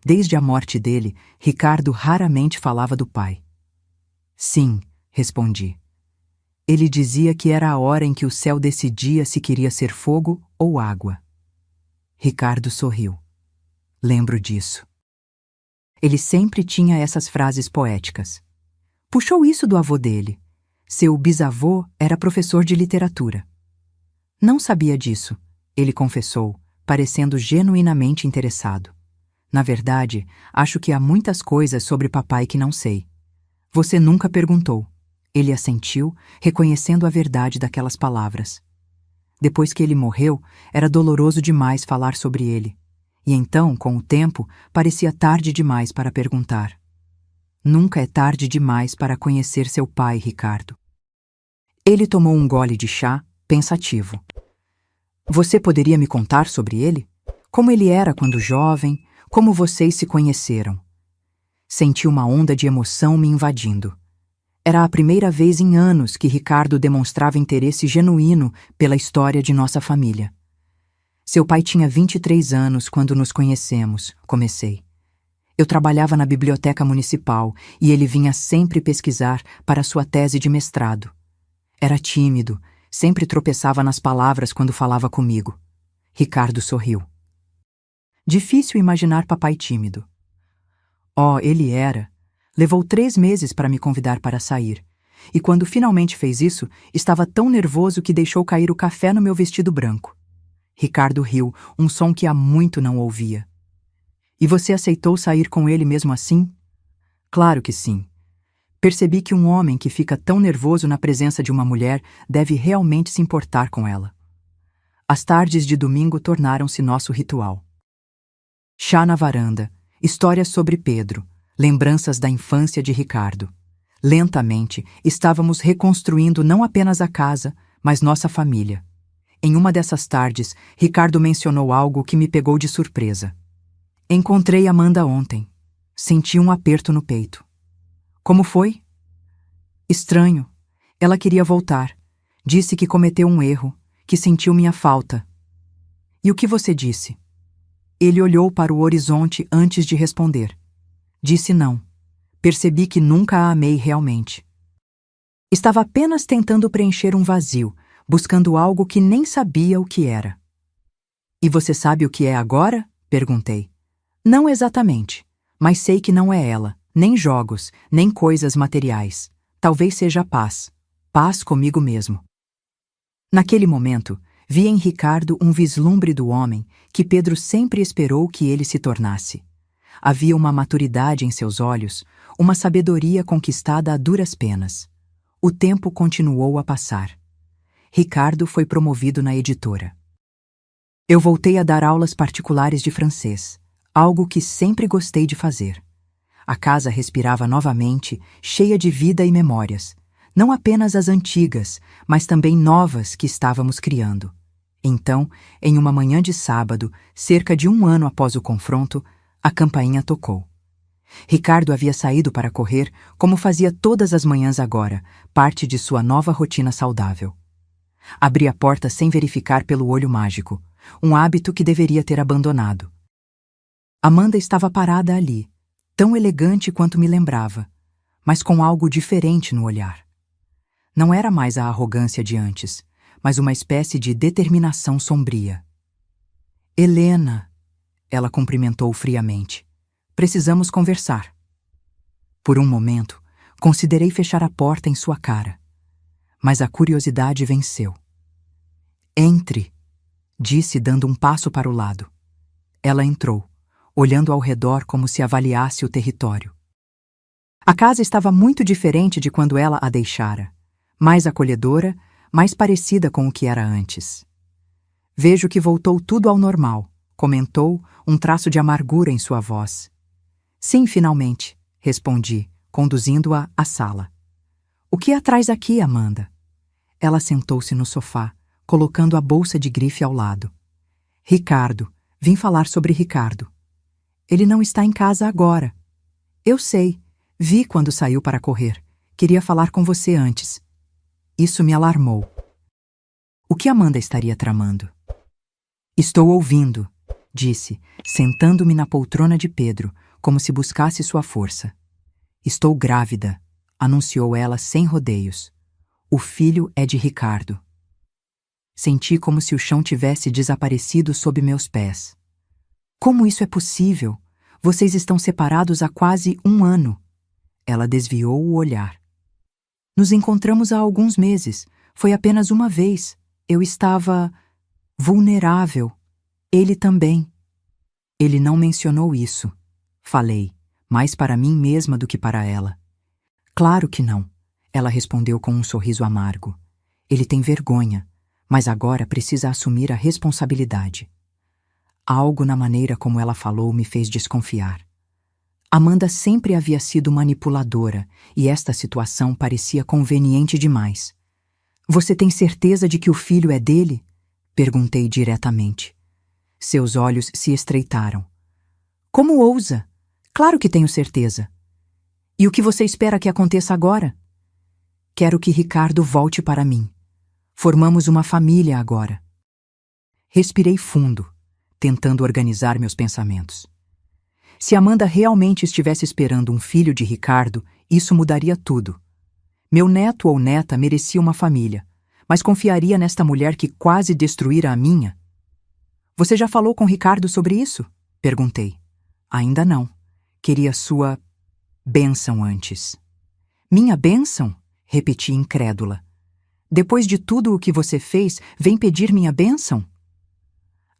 A: Desde a morte dele, Ricardo raramente falava do pai. "Sim", respondi. Ele dizia que era a hora em que o céu decidia se queria ser fogo ou água. Ricardo sorriu. "Lembro disso." Ele sempre tinha essas frases poéticas. Puxou isso do avô dele. Seu bisavô era professor de literatura. "Não sabia disso", ele confessou, parecendo genuinamente interessado. "Na verdade, acho que há muitas coisas sobre papai que não sei." "Você nunca perguntou." Ele assentiu, reconhecendo a verdade daquelas palavras. Depois que ele morreu, era doloroso demais falar sobre ele. E então, com o tempo, parecia tarde demais para perguntar. Nunca é tarde demais para conhecer seu pai, Ricardo. Ele tomou um gole de chá, pensativo. "Você poderia me contar sobre ele? Como ele era quando jovem? Como vocês se conheceram? Senti uma onda de emoção me invadindo. Era a primeira vez em anos que Ricardo demonstrava interesse genuíno pela história de nossa família. Seu pai tinha 23 anos quando nos conhecemos, comecei. Eu trabalhava na biblioteca municipal e ele vinha sempre pesquisar para sua tese de mestrado. Era tímido, sempre tropeçava nas palavras quando falava comigo. Ricardo sorriu. Difícil imaginar papai tímido. Oh, ele era. Levou 3 meses para me convidar para sair. E quando finalmente fez isso, estava tão nervoso que deixou cair o café no meu vestido branco. Ricardo riu, um som que há muito não ouvia. E você aceitou sair com ele mesmo assim? Claro que sim. Percebi que um homem que fica tão nervoso na presença de uma mulher deve realmente se importar com ela. As tardes de domingo tornaram-se nosso ritual. Chá na varanda, histórias sobre Pedro, lembranças da infância de Ricardo. Lentamente, estávamos reconstruindo não apenas a casa, mas nossa família. Em uma dessas tardes, Ricardo mencionou algo que me pegou de surpresa. Encontrei Amanda ontem. Senti um aperto no peito. Como foi? Estranho. Ela queria voltar. Disse que cometeu um erro, que sentiu minha falta. E o que você disse? Ele olhou para o horizonte antes de responder. Disse não. Percebi que nunca a amei realmente. Estava apenas tentando preencher um vazio, buscando algo que nem sabia o que era. E você sabe o que é agora? Perguntei. Não exatamente, mas sei que não é ela, nem jogos, nem coisas materiais. Talvez seja paz. Paz comigo mesmo. Naquele momento, vi em Ricardo um vislumbre do homem que Pedro sempre esperou que ele se tornasse. Havia uma maturidade em seus olhos, uma sabedoria conquistada a duras penas. O tempo continuou a passar. Ricardo foi promovido na editora. Eu voltei a dar aulas particulares de francês, algo que sempre gostei de fazer. A casa respirava novamente, cheia de vida e memórias, não apenas as antigas, mas também novas que estávamos criando. Então, em uma manhã de sábado, cerca de 1 ano após o confronto, a campainha tocou. Ricardo havia saído para correr, como fazia todas as manhãs agora, parte de sua nova rotina saudável. Abri a porta sem verificar pelo olho mágico, um hábito que deveria ter abandonado. Amanda estava parada ali, tão elegante quanto me lembrava, mas com algo diferente no olhar. Não era mais a arrogância de antes, mas uma espécie de determinação sombria. Helena, ela cumprimentou friamente. Precisamos conversar. Por um momento, considerei fechar a porta em sua cara, mas a curiosidade venceu. Entre, disse dando um passo para o lado. Ela entrou, olhando ao redor como se avaliasse o território. A casa estava muito diferente de quando ela a deixara, mais acolhedora, mais parecida com o que era antes. Vejo que voltou tudo ao normal, comentou, um traço de amargura em sua voz. Sim, finalmente, respondi, conduzindo-a à sala. O que a traz aqui, Amanda? Ela sentou-se no sofá, colocando a bolsa de grife ao lado. Ricardo, vim falar sobre Ricardo. Ele não está em casa agora. Eu sei, vi quando saiu para correr. Queria falar com você antes. Isso me alarmou. O que Amanda estaria tramando? Estou ouvindo, disse, sentando-me na poltrona de Pedro, como se buscasse sua força. Estou grávida, anunciou ela sem rodeios. O filho é de Ricardo. Senti como se o chão tivesse desaparecido sob meus pés. Como isso é possível? Vocês estão separados há quase 1 ano. Ela desviou o olhar. Nos encontramos há alguns meses. Foi apenas uma vez. Eu estava vulnerável. Ele também. Ele não mencionou isso. Falei, mais para mim mesma do que para ela. Claro que não. Ela respondeu com um sorriso amargo. Ele tem vergonha, mas agora precisa assumir a responsabilidade. Algo na maneira como ela falou me fez desconfiar. Amanda sempre havia sido manipuladora e esta situação parecia conveniente demais. Você tem certeza de que o filho é dele? Perguntei diretamente. Seus olhos se estreitaram. Como ousa? Claro que tenho certeza. E o que você espera que aconteça agora? Quero que Ricardo volte para mim. Formamos uma família agora. Respirei fundo, tentando organizar meus pensamentos. Se Amanda realmente estivesse esperando um filho de Ricardo, isso mudaria tudo. Meu neto ou neta merecia uma família, mas confiaria nesta mulher que quase destruíra a minha? Você já falou com Ricardo sobre isso? Perguntei. Ainda não. Queria sua bênção antes. Minha bênção? Repeti incrédula. Depois de tudo o que você fez, vem pedir minha bênção?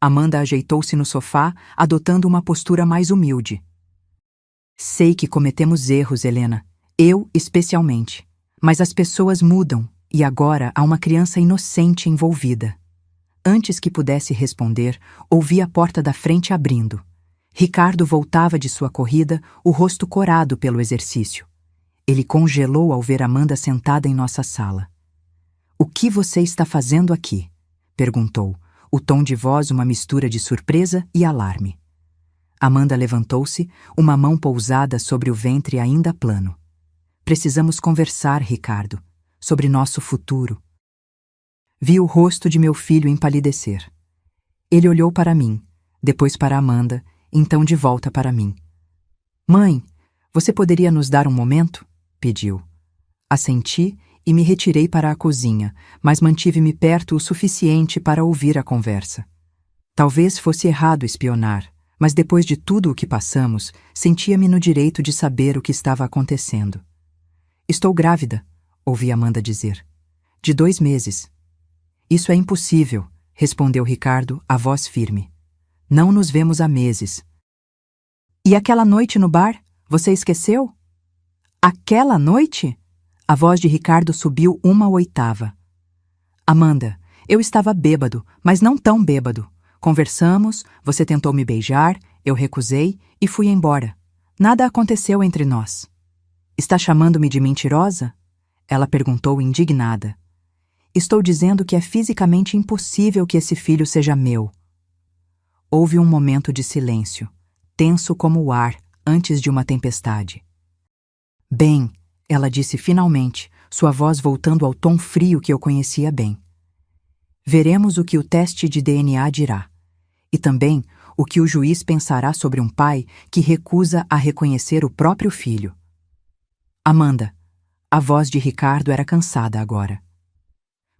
A: Amanda ajeitou-se no sofá, adotando uma postura mais humilde. Sei que cometemos erros, Helena. Eu, especialmente. Mas as pessoas mudam, e agora há uma criança inocente envolvida. Antes que pudesse responder, ouvi a porta da frente abrindo. Ricardo voltava de sua corrida, o rosto corado pelo exercício. Ele congelou ao ver Amanda sentada em nossa sala. "O que você está fazendo aqui?" perguntou, o tom de voz uma mistura de surpresa e alarme. Amanda levantou-se, uma mão pousada sobre o ventre ainda plano. "Precisamos conversar, Ricardo, sobre nosso futuro." Vi o rosto de meu filho empalidecer. Ele olhou para mim, depois para Amanda, então de volta para mim. "Mãe, você poderia nos dar um momento?" pediu. Assenti e me retirei para a cozinha, mas mantive-me perto o suficiente para ouvir a conversa. Talvez fosse errado espionar, mas depois de tudo o que passamos, sentia-me no direito de saber o que estava acontecendo. "Estou grávida", ouvi Amanda dizer. "De 2 meses." "Isso é impossível", respondeu Ricardo, a voz firme. "Não nos vemos há meses." "E aquela noite no bar? Você esqueceu?" "Aquela noite?" A voz de Ricardo subiu 1/8. "Amanda, eu estava bêbado, mas não tão bêbado. Conversamos, você tentou me beijar, eu recusei e fui embora. Nada aconteceu entre nós." "Está chamando-me de mentirosa?" Ela perguntou indignada. "Estou dizendo que é fisicamente impossível que esse filho seja meu." Houve um momento de silêncio, tenso como o ar antes de uma tempestade. "Bem", ela disse finalmente, sua voz voltando ao tom frio que eu conhecia bem. "Veremos o que o teste de DNA dirá. E também o que o juiz pensará sobre um pai que recusa a reconhecer o próprio filho." "Amanda." A voz de Ricardo era cansada agora.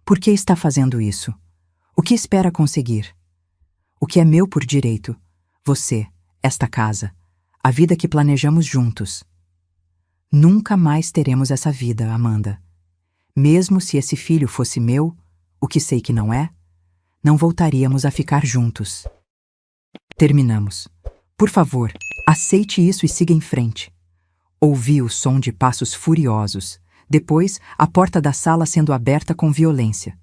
A: "Por que está fazendo isso? O que espera conseguir? O que é meu por direito? Você, esta casa, a vida que planejamos juntos." "Nunca mais teremos essa vida, Amanda. Mesmo se esse filho fosse meu, o que sei que não é, não voltaríamos a ficar juntos." Terminamos. "Por favor, aceite isso e siga em frente." Ouvi o som de passos furiosos. Depois, a porta da sala sendo aberta com violência.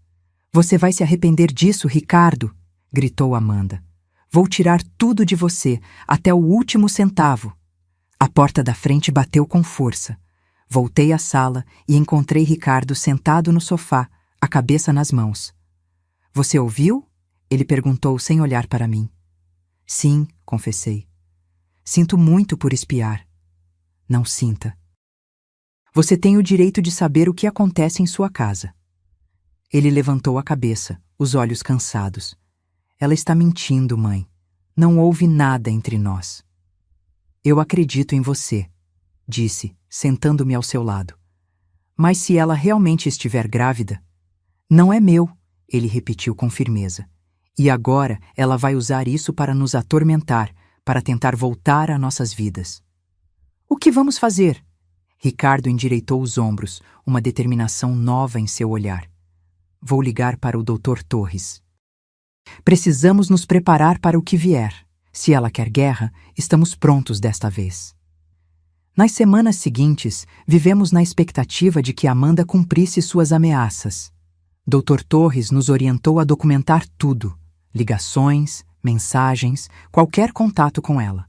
A: "Você vai se arrepender disso, Ricardo!" gritou Amanda. "Vou tirar tudo de você, até o último centavo." A porta da frente bateu com força. Voltei à sala e encontrei Ricardo sentado no sofá, a cabeça nas mãos. "Você ouviu?" ele perguntou sem olhar para mim. "Sim", confessei. "Sinto muito por espiar." "Não sinta. Você tem o direito de saber o que acontece em sua casa." Ele levantou a cabeça, os olhos cansados. "Ela está mentindo, mãe. Não houve nada entre nós." "Eu acredito em você", disse, sentando-me ao seu lado. "Mas se ela realmente estiver grávida?" "Não é meu", ele repetiu com firmeza. "E agora ela vai usar isso para nos atormentar, para tentar voltar a nossas vidas." "O que vamos fazer?" Ricardo endireitou os ombros, uma determinação nova em seu olhar. "Vou ligar para o Dr. Torres. Precisamos nos preparar para o que vier. Se ela quer guerra, estamos prontos desta vez." Nas semanas seguintes, vivemos na expectativa de que Amanda cumprisse suas ameaças. Dr. Torres nos orientou a documentar tudo: ligações, mensagens, qualquer contato com ela.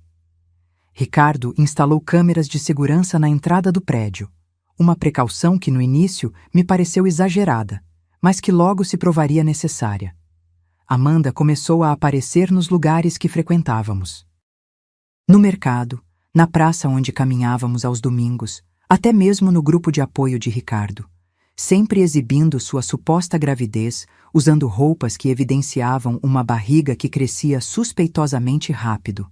A: Ricardo instalou câmeras de segurança na entrada do prédio, uma precaução que no início me pareceu exagerada, mas que logo se provaria necessária. Amanda começou a aparecer nos lugares que frequentávamos. No mercado, na praça onde caminhávamos aos domingos, até mesmo no grupo de apoio de Ricardo, sempre exibindo sua suposta gravidez, usando roupas que evidenciavam uma barriga que crescia suspeitosamente rápido.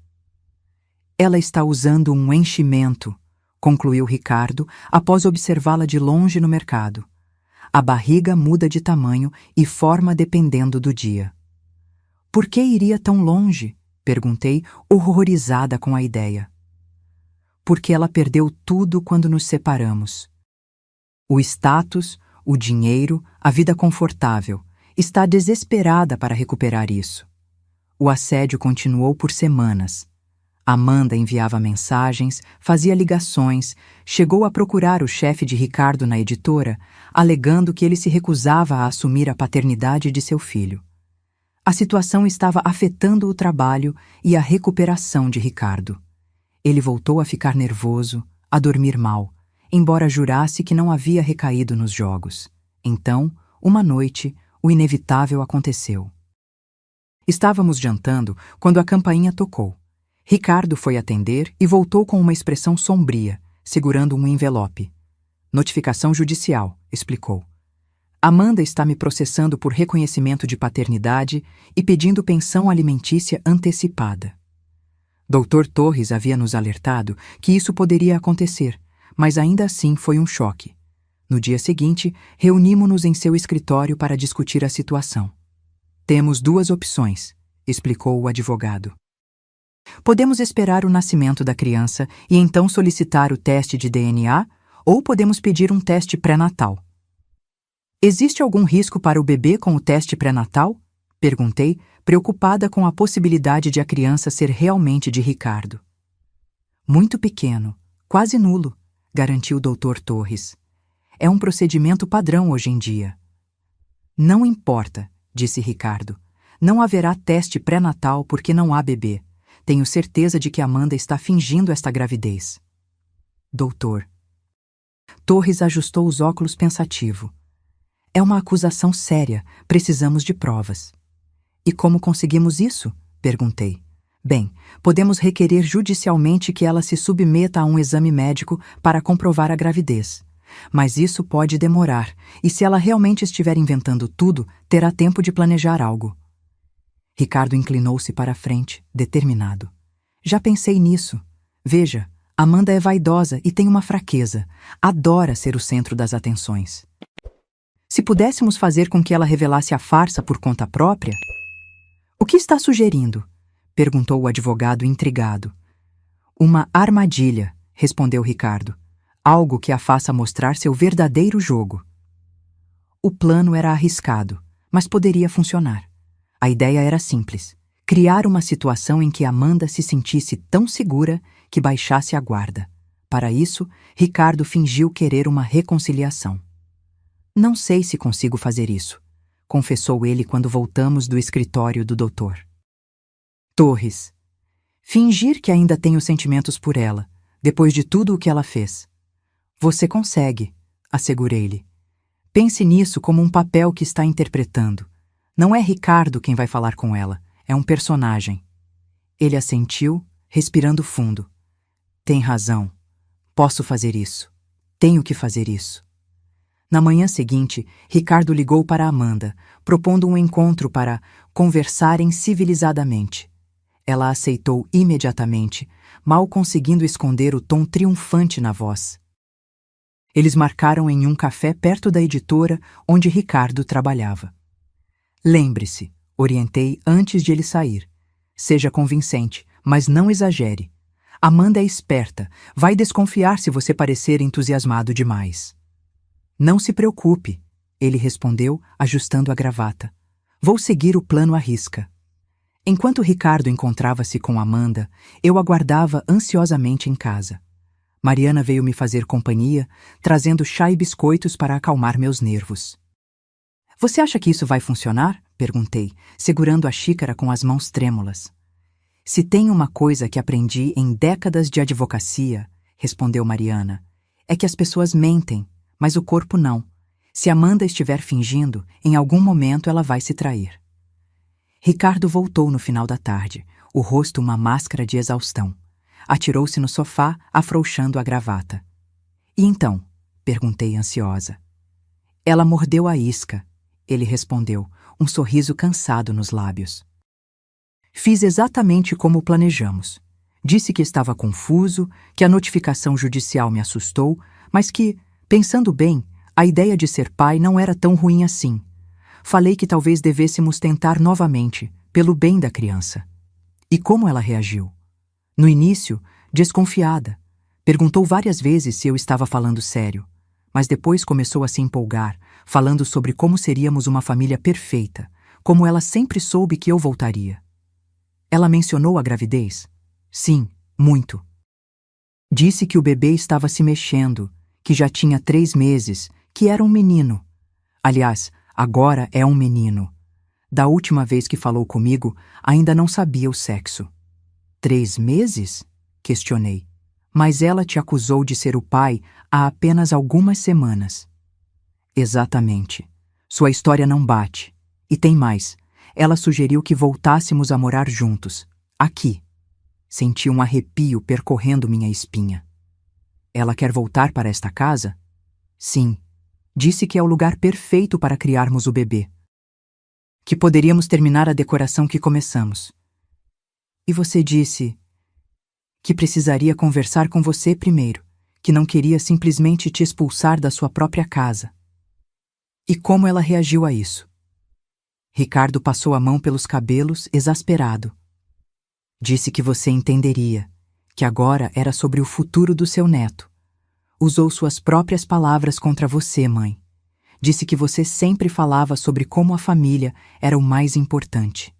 A: Ela está usando um enchimento, concluiu Ricardo após observá-la de longe no mercado. A barriga muda de tamanho e forma dependendo do dia. Por que iria tão longe? Perguntei, horrorizada com a ideia. Porque ela perdeu tudo quando nos separamos. O status, o dinheiro, a vida confortável. Está desesperada para recuperar isso. O assédio continuou por semanas. Amanda enviava mensagens, fazia ligações, chegou a procurar o chefe de Ricardo na editora, alegando que ele se recusava a assumir a paternidade de seu filho. A situação estava afetando o trabalho e a recuperação de Ricardo. Ele voltou a ficar nervoso, a dormir mal, embora jurasse que não havia recaído nos jogos. Então, uma noite, o inevitável aconteceu. Estávamos jantando quando a campainha tocou. Ricardo foi atender e voltou com uma expressão sombria, segurando um envelope. Notificação judicial, explicou. Amanda está me processando por reconhecimento de paternidade e pedindo pensão alimentícia antecipada. Dr. Torres havia nos alertado que isso poderia acontecer, mas ainda assim foi um choque. No dia seguinte, reunimos-nos em seu escritório para discutir a situação. Temos duas opções, explicou o advogado. Podemos esperar o nascimento da criança e então solicitar o teste de DNA, ou podemos pedir um teste pré-natal. Existe algum risco para o bebê com o teste pré-natal? Perguntei, preocupada com a possibilidade de a criança ser realmente de Ricardo. Muito pequeno, quase nulo, garantiu o Dr. Torres. É um procedimento padrão hoje em dia. Não importa, disse Ricardo. Não haverá teste pré-natal porque não há bebê. Tenho certeza de que Amanda está fingindo esta gravidez. Doutor. Torres ajustou os óculos pensativo. É uma acusação séria, precisamos de provas. E como conseguimos isso? Perguntei. Bem, podemos requerer judicialmente que ela se submeta a um exame médico para comprovar a gravidez. Mas isso pode demorar, e se ela realmente estiver inventando tudo, terá tempo de planejar algo. Ricardo inclinou-se para a frente, determinado. Já pensei nisso. Veja, Amanda é vaidosa e tem uma fraqueza. Adora ser o centro das atenções. Se pudéssemos fazer com que ela revelasse a farsa por conta própria... O que está sugerindo? Perguntou o advogado intrigado. Uma armadilha, respondeu Ricardo. Algo que a faça mostrar seu verdadeiro jogo. O plano era arriscado, mas poderia funcionar. A ideia era simples: criar uma situação em que Amanda se sentisse tão segura que baixasse a guarda. Para isso, Ricardo fingiu querer uma reconciliação. Não sei se consigo fazer isso, confessou ele quando voltamos do escritório do doutor. Torres. Fingir que ainda tenho sentimentos por ela, depois de tudo o que ela fez. Você consegue, assegurei-lhe. Pense nisso como um papel que está interpretando. Não é Ricardo quem vai falar com ela, é um personagem. Ele assentiu, respirando fundo. Tem razão. Posso fazer isso. Tenho que fazer isso. Na manhã seguinte, Ricardo ligou para Amanda, propondo um encontro para conversarem civilizadamente. Ela aceitou imediatamente, mal conseguindo esconder o tom triunfante na voz. Eles marcaram em um café perto da editora onde Ricardo trabalhava. Lembre-se, orientei antes de ele sair. Seja convincente, mas não exagere. Amanda é esperta, vai desconfiar se você parecer entusiasmado demais. Não se preocupe, ele respondeu, ajustando a gravata. Vou seguir o plano à risca. Enquanto Ricardo encontrava-se com Amanda, eu aguardava ansiosamente em casa. Mariana veio me fazer companhia, trazendo chá e biscoitos para acalmar meus nervos. Você acha que isso vai funcionar? Perguntei, segurando a xícara com as mãos trêmulas. Se tem uma coisa que aprendi em décadas de advocacia, respondeu Mariana, é que as pessoas mentem, mas o corpo não. Se Amanda estiver fingindo, em algum momento ela vai se trair. Ricardo voltou no final da tarde, o rosto uma máscara de exaustão. Atirou-se no sofá, afrouxando a gravata. E então? Perguntei ansiosa. Ela mordeu a isca. Ele respondeu, um sorriso cansado nos lábios. Fiz exatamente como planejamos. Disse que estava confuso, que a notificação judicial me assustou, mas que, pensando bem, a ideia de ser pai não era tão ruim assim. Falei que talvez devêssemos tentar novamente, pelo bem da criança. E como ela reagiu? No início, desconfiada. Perguntou várias vezes se eu estava falando sério, mas depois começou a se empolgar, falando sobre como seríamos uma família perfeita, como ela sempre soube que eu voltaria. Ela mencionou a gravidez? Sim, muito. Disse que o bebê estava se mexendo, que já tinha 3 meses, que era um menino. Aliás, agora é um menino. Da última vez que falou comigo, ainda não sabia o sexo. 3 meses? Questionei. Mas ela te acusou de ser o pai há apenas algumas semanas. Exatamente. Sua história não bate. E tem mais. Ela sugeriu que voltássemos a morar juntos. Aqui. Senti um arrepio percorrendo minha espinha. Ela quer voltar para esta casa? Sim. Disse que é o lugar perfeito para criarmos o bebê. Que poderíamos terminar a decoração que começamos. E você disse que precisaria conversar com você primeiro, que não queria simplesmente te expulsar da sua própria casa. E como ela reagiu a isso? Ricardo passou a mão pelos cabelos, exasperado. Disse que você entenderia, que agora era sobre o futuro do seu neto. Usou suas próprias palavras contra você, mãe. Disse que você sempre falava sobre como a família era o mais importante.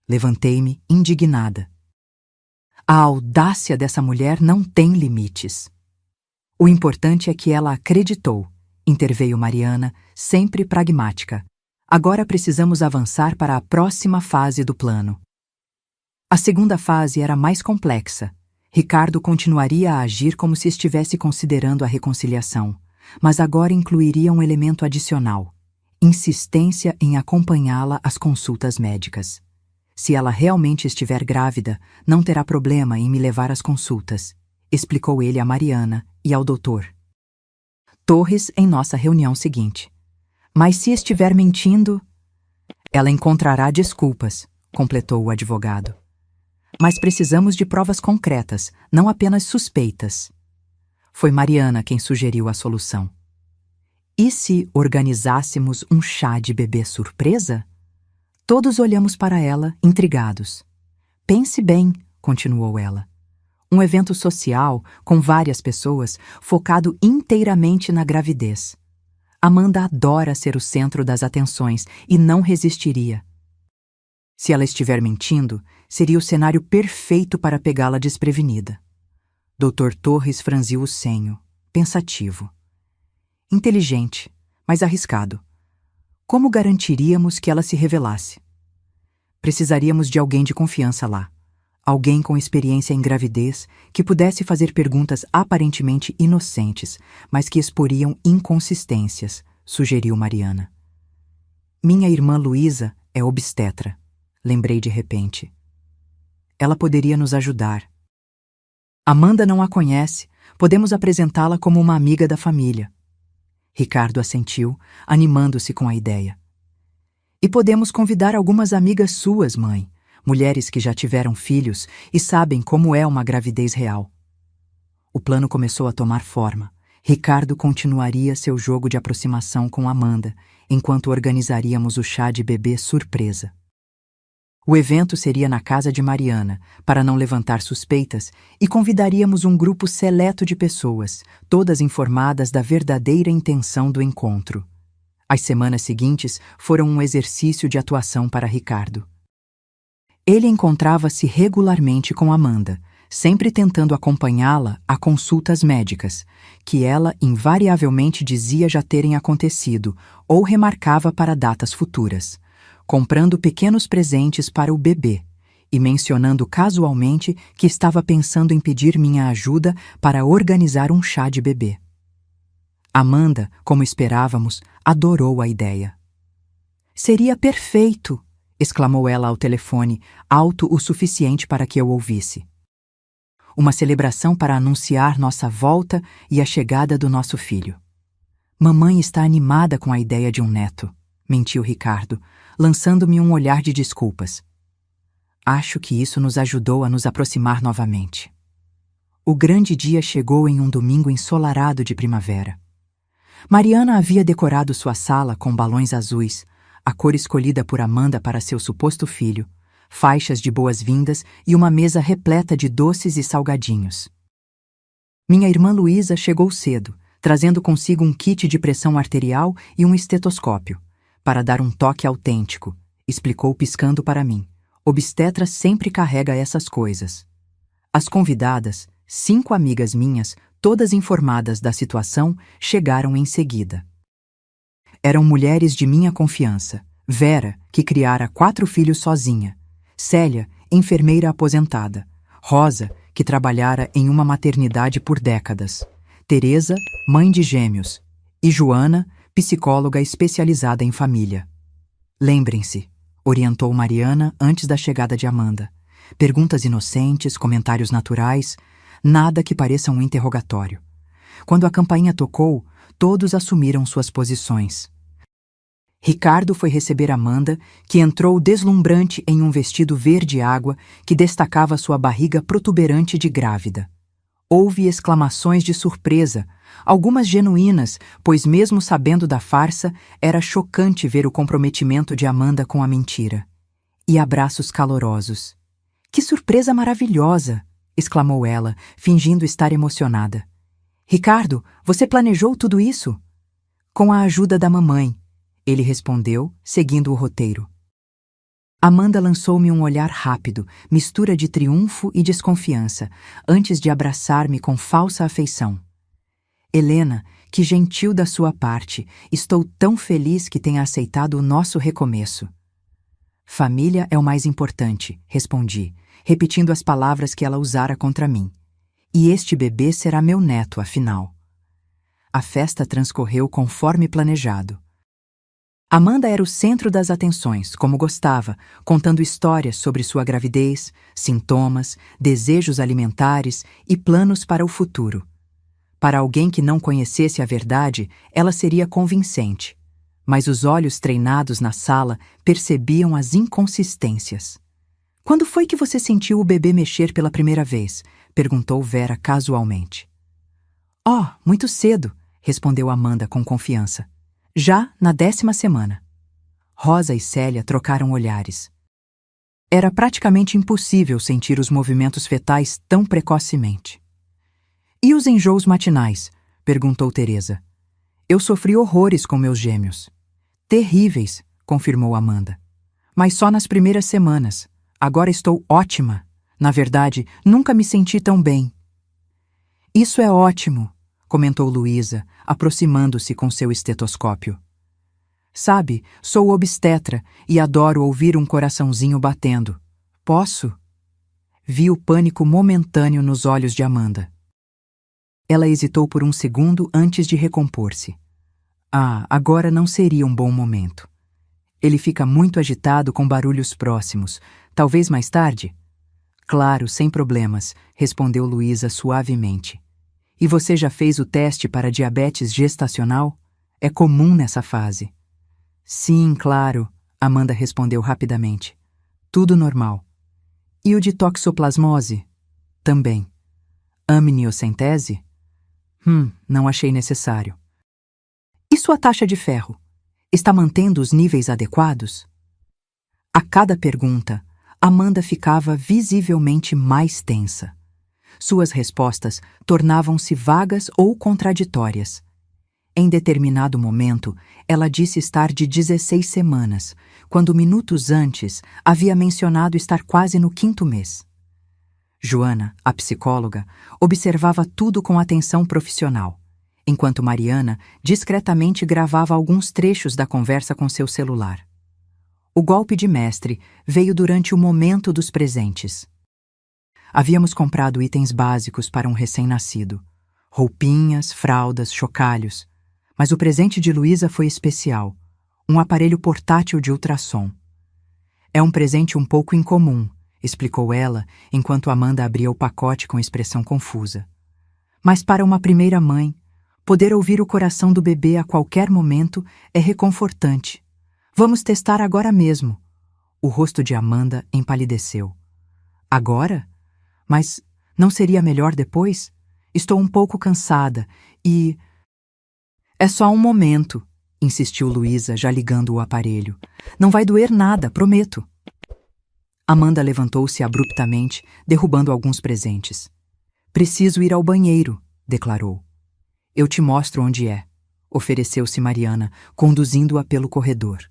A: Levantei-me, indignada. A audácia dessa mulher não tem limites. O importante é que ela acreditou, interveio Mariana, sempre pragmática. Agora precisamos avançar para a próxima fase do plano. A segunda fase era mais complexa. Ricardo continuaria a agir como se estivesse considerando a reconciliação, mas agora incluiria um elemento adicional: insistência em acompanhá-la às consultas médicas. Se ela realmente estiver grávida, não terá problema em me levar às consultas, explicou ele a Mariana e ao doutor Torres em nossa reunião seguinte. Mas se estiver mentindo, ela encontrará desculpas, completou o advogado. Mas precisamos de provas concretas, não apenas suspeitas. Foi Mariana quem sugeriu a solução. E se organizássemos um chá de bebê surpresa? Todos olhamos para ela, intrigados. Pense bem, continuou ela. Um evento social, com várias pessoas, focado inteiramente na gravidez. Amanda adora ser o centro das atenções e não resistiria. Se ela estiver mentindo, seria o cenário perfeito para pegá-la desprevenida. Dr. Torres franziu o senho, pensativo. Inteligente, mas arriscado. Como garantiríamos que ela se revelasse? Precisaríamos de alguém de confiança lá. Alguém com experiência em gravidez que pudesse fazer perguntas aparentemente inocentes, mas que exporiam inconsistências, sugeriu Mariana. Minha irmã Luísa é obstetra, lembrei de repente. Ela poderia nos ajudar. Amanda não a conhece, podemos apresentá-la como uma amiga da família. Ricardo assentiu, animando-se com a ideia. E podemos convidar algumas amigas suas, mãe, mulheres que já tiveram filhos e sabem como é uma gravidez real. O plano começou a tomar forma. Ricardo continuaria seu jogo de aproximação com Amanda, enquanto organizaríamos o chá de bebê surpresa. O evento seria na casa de Mariana, para não levantar suspeitas, e convidaríamos um grupo seleto de pessoas, todas informadas da verdadeira intenção do encontro. As semanas seguintes foram um exercício de atuação para Ricardo. Ele encontrava-se regularmente com Amanda, sempre tentando acompanhá-la a consultas médicas, que ela invariavelmente dizia já terem acontecido ou remarcava para datas futuras, comprando pequenos presentes para o bebê e mencionando casualmente que estava pensando em pedir minha ajuda para organizar um chá de bebê. Amanda, como esperávamos, adorou a ideia. Seria perfeito! Exclamou ela ao telefone, alto o suficiente para que eu ouvisse. uma celebração para anunciar nossa volta e a chegada do nosso filho. Mamãe está animada com a ideia de um neto, mentiu Ricardo, lançando-me um olhar de desculpas. Acho que isso nos ajudou a nos aproximar novamente. O grande dia chegou em um domingo ensolarado de primavera. Mariana havia decorado sua sala com balões azuis, a cor escolhida por Amanda para seu suposto filho, faixas de boas-vindas e uma mesa repleta de doces e salgadinhos. Minha irmã Luísa chegou cedo, trazendo consigo um kit de pressão arterial e um estetoscópio, para dar um toque autêntico, explicou piscando para mim. Obstetra sempre carrega essas coisas. As convidadas, 5 amigas minhas, todas informadas da situação, chegaram em seguida. Eram mulheres de minha confiança. Vera, que criara 4 filhos sozinha. Célia, enfermeira aposentada. Rosa, que trabalhara em uma maternidade por décadas. Teresa, mãe de gêmeos. E Joana, psicóloga especializada em família. Lembrem-se, orientou Mariana antes da chegada de Amanda. Perguntas inocentes, comentários naturais, nada que pareça um interrogatório. Quando a campainha tocou, todos assumiram suas posições. Ricardo foi receber Amanda, que entrou deslumbrante em um vestido verde-água que destacava sua barriga protuberante de grávida. Houve exclamações de surpresa, algumas genuínas, pois mesmo sabendo da farsa, era chocante ver o comprometimento de Amanda com a mentira. E abraços calorosos. "Que surpresa maravilhosa!" exclamou ela, fingindo estar emocionada. "Ricardo, você planejou tudo isso?" "Com a ajuda da mamãe", ele respondeu, seguindo o roteiro. Amanda lançou-me um olhar rápido, mistura de triunfo e desconfiança, antes de abraçar-me com falsa afeição. "Helena, que gentil da sua parte. Estou tão feliz que tenha aceitado o nosso recomeço." "Família é o mais importante", respondi, repetindo as palavras que ela usara contra mim. "E este bebê será meu neto, afinal." A festa transcorreu conforme planejado. Amanda era o centro das atenções, como gostava, contando histórias sobre sua gravidez, sintomas, desejos alimentares e planos para o futuro. Para alguém que não conhecesse a verdade, ela seria convincente, mas os olhos treinados na sala percebiam as inconsistências. "Quando foi que você sentiu o bebê mexer pela primeira vez?" perguntou Vera casualmente. "Oh, muito cedo", respondeu Amanda com confiança. "Já na 10ª semana." Rosa e Célia trocaram olhares. Era praticamente impossível sentir os movimentos fetais tão precocemente. "E os enjoos matinais?" perguntou Teresa. "Eu sofri horrores com meus gêmeos." "Terríveis", confirmou Amanda. "Mas só nas primeiras semanas. Agora estou ótima. Na verdade, nunca me senti tão bem." "Isso é ótimo", comentou Luísa, aproximando-se com seu estetoscópio. "Sabe, sou obstetra e adoro ouvir um coraçãozinho batendo. Posso?" Vi o pânico momentâneo nos olhos de Amanda. Ela hesitou por um segundo antes de recompor-se. Agora não seria um bom momento. Ele fica muito agitado com barulhos próximos. Talvez mais tarde? "Claro, sem problemas", respondeu Luísa suavemente. "E você já fez o teste para diabetes gestacional? É comum nessa fase." "Sim, claro", Amanda respondeu rapidamente. "Tudo normal." "E o de toxoplasmose?" "Também." "Amniocentese?" Não achei necessário." "E sua taxa de ferro? Está mantendo os níveis adequados?" A cada pergunta, Amanda ficava visivelmente mais tensa. Suas respostas tornavam-se vagas ou contraditórias. Em determinado momento, ela disse estar de 16 semanas, quando minutos antes havia mencionado estar quase no 5º mês. Joana, a psicóloga, observava tudo com atenção profissional, enquanto Mariana discretamente gravava alguns trechos da conversa com seu celular. O golpe de mestre veio durante o momento dos presentes. Havíamos comprado itens básicos para um recém-nascido. Roupinhas, fraldas, chocalhos. Mas o presente de Luísa foi especial. Um aparelho portátil de ultrassom. "É um presente um pouco incomum", explicou ela, enquanto Amanda abria o pacote com expressão confusa. Mas para uma primeira mãe, poder ouvir o coração do bebê a qualquer momento é reconfortante. Vamos testar agora mesmo. O rosto de Amanda empalideceu. Agora? Mas não seria melhor depois? Estou um pouco cansada e... É só um momento, insistiu Luísa, já ligando o aparelho. Não vai doer nada, prometo. Amanda levantou-se abruptamente, derrubando alguns presentes. Preciso ir ao banheiro, declarou. Eu te mostro onde é, ofereceu-se Mariana, conduzindo-a pelo corredor.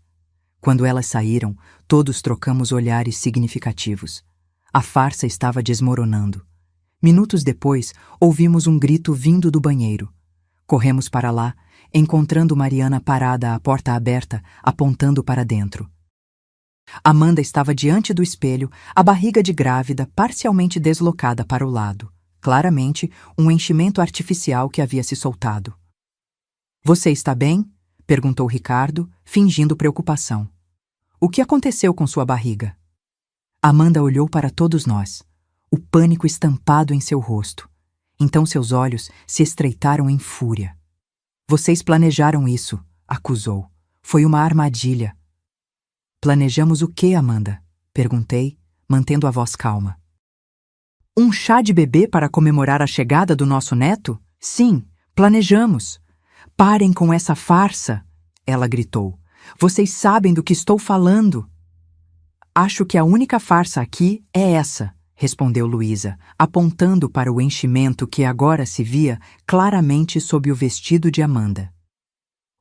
A: Quando elas saíram, todos trocamos olhares significativos. A farsa estava desmoronando. Minutos depois, ouvimos um grito vindo do banheiro. Corremos para lá, encontrando Mariana parada à porta aberta, apontando para dentro. Amanda estava diante do espelho, a barriga de grávida parcialmente deslocada para o lado. Claramente, um enchimento artificial que havia se soltado. Você está bem? Perguntou Ricardo, fingindo preocupação. O que aconteceu com sua barriga? Amanda olhou para todos nós, o pânico estampado em seu rosto. Então seus olhos se estreitaram em fúria. Vocês planejaram isso, acusou. Foi uma armadilha. Planejamos o quê, Amanda? Perguntei, mantendo a voz calma. Um chá de bebê para comemorar a chegada do nosso neto? Sim, planejamos. Parem com essa farsa, ela gritou. Vocês sabem do que estou falando. Acho que a única farsa aqui é essa, respondeu Luísa, apontando para o enchimento que agora se via claramente sob o vestido de Amanda.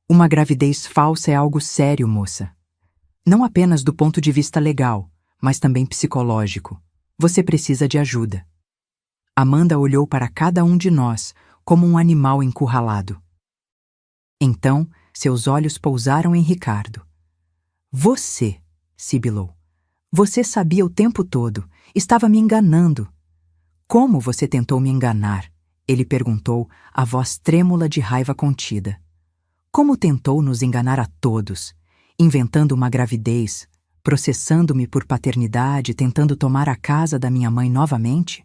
A: Uma gravidez falsa é algo sério, moça. Não apenas do ponto de vista legal, mas também psicológico. Você precisa de ajuda. Amanda olhou para cada um de nós como um animal encurralado. Então, seus olhos pousaram em Ricardo. Você, sibilou. Você sabia o tempo todo. Estava me enganando. Como você tentou me enganar? Ele perguntou, a voz trêmula de raiva contida. Como tentou nos enganar a todos, inventando uma gravidez, processando-me por paternidade, tentando tomar a casa da minha mãe novamente?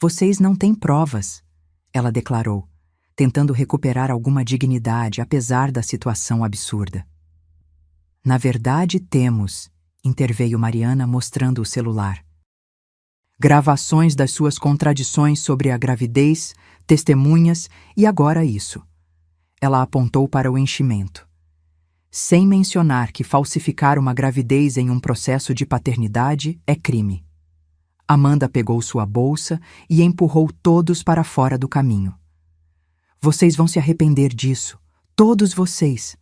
A: Vocês não têm provas, ela declarou, tentando recuperar alguma dignidade apesar da situação absurda. Na verdade, temos, interveio Mariana mostrando o celular. Gravações das suas contradições sobre a gravidez, testemunhas e agora isso. Ela apontou para o enchimento. Sem mencionar que falsificar uma gravidez em um processo de paternidade é crime. Amanda pegou sua bolsa e empurrou todos para fora do caminho. Vocês vão se arrepender disso, todos vocês.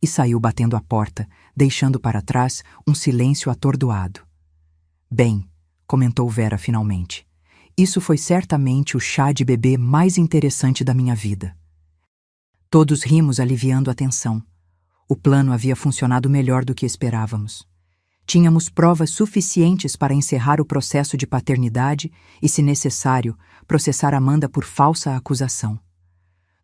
A: E saiu batendo a porta, deixando para trás um silêncio atordoado. Bem, comentou Vera finalmente, isso foi certamente o chá de bebê mais interessante da minha vida. Todos rimos aliviando a tensão. O plano havia funcionado melhor do que esperávamos. Tínhamos provas suficientes para encerrar o processo de paternidade e, se necessário, processar Amanda por falsa acusação.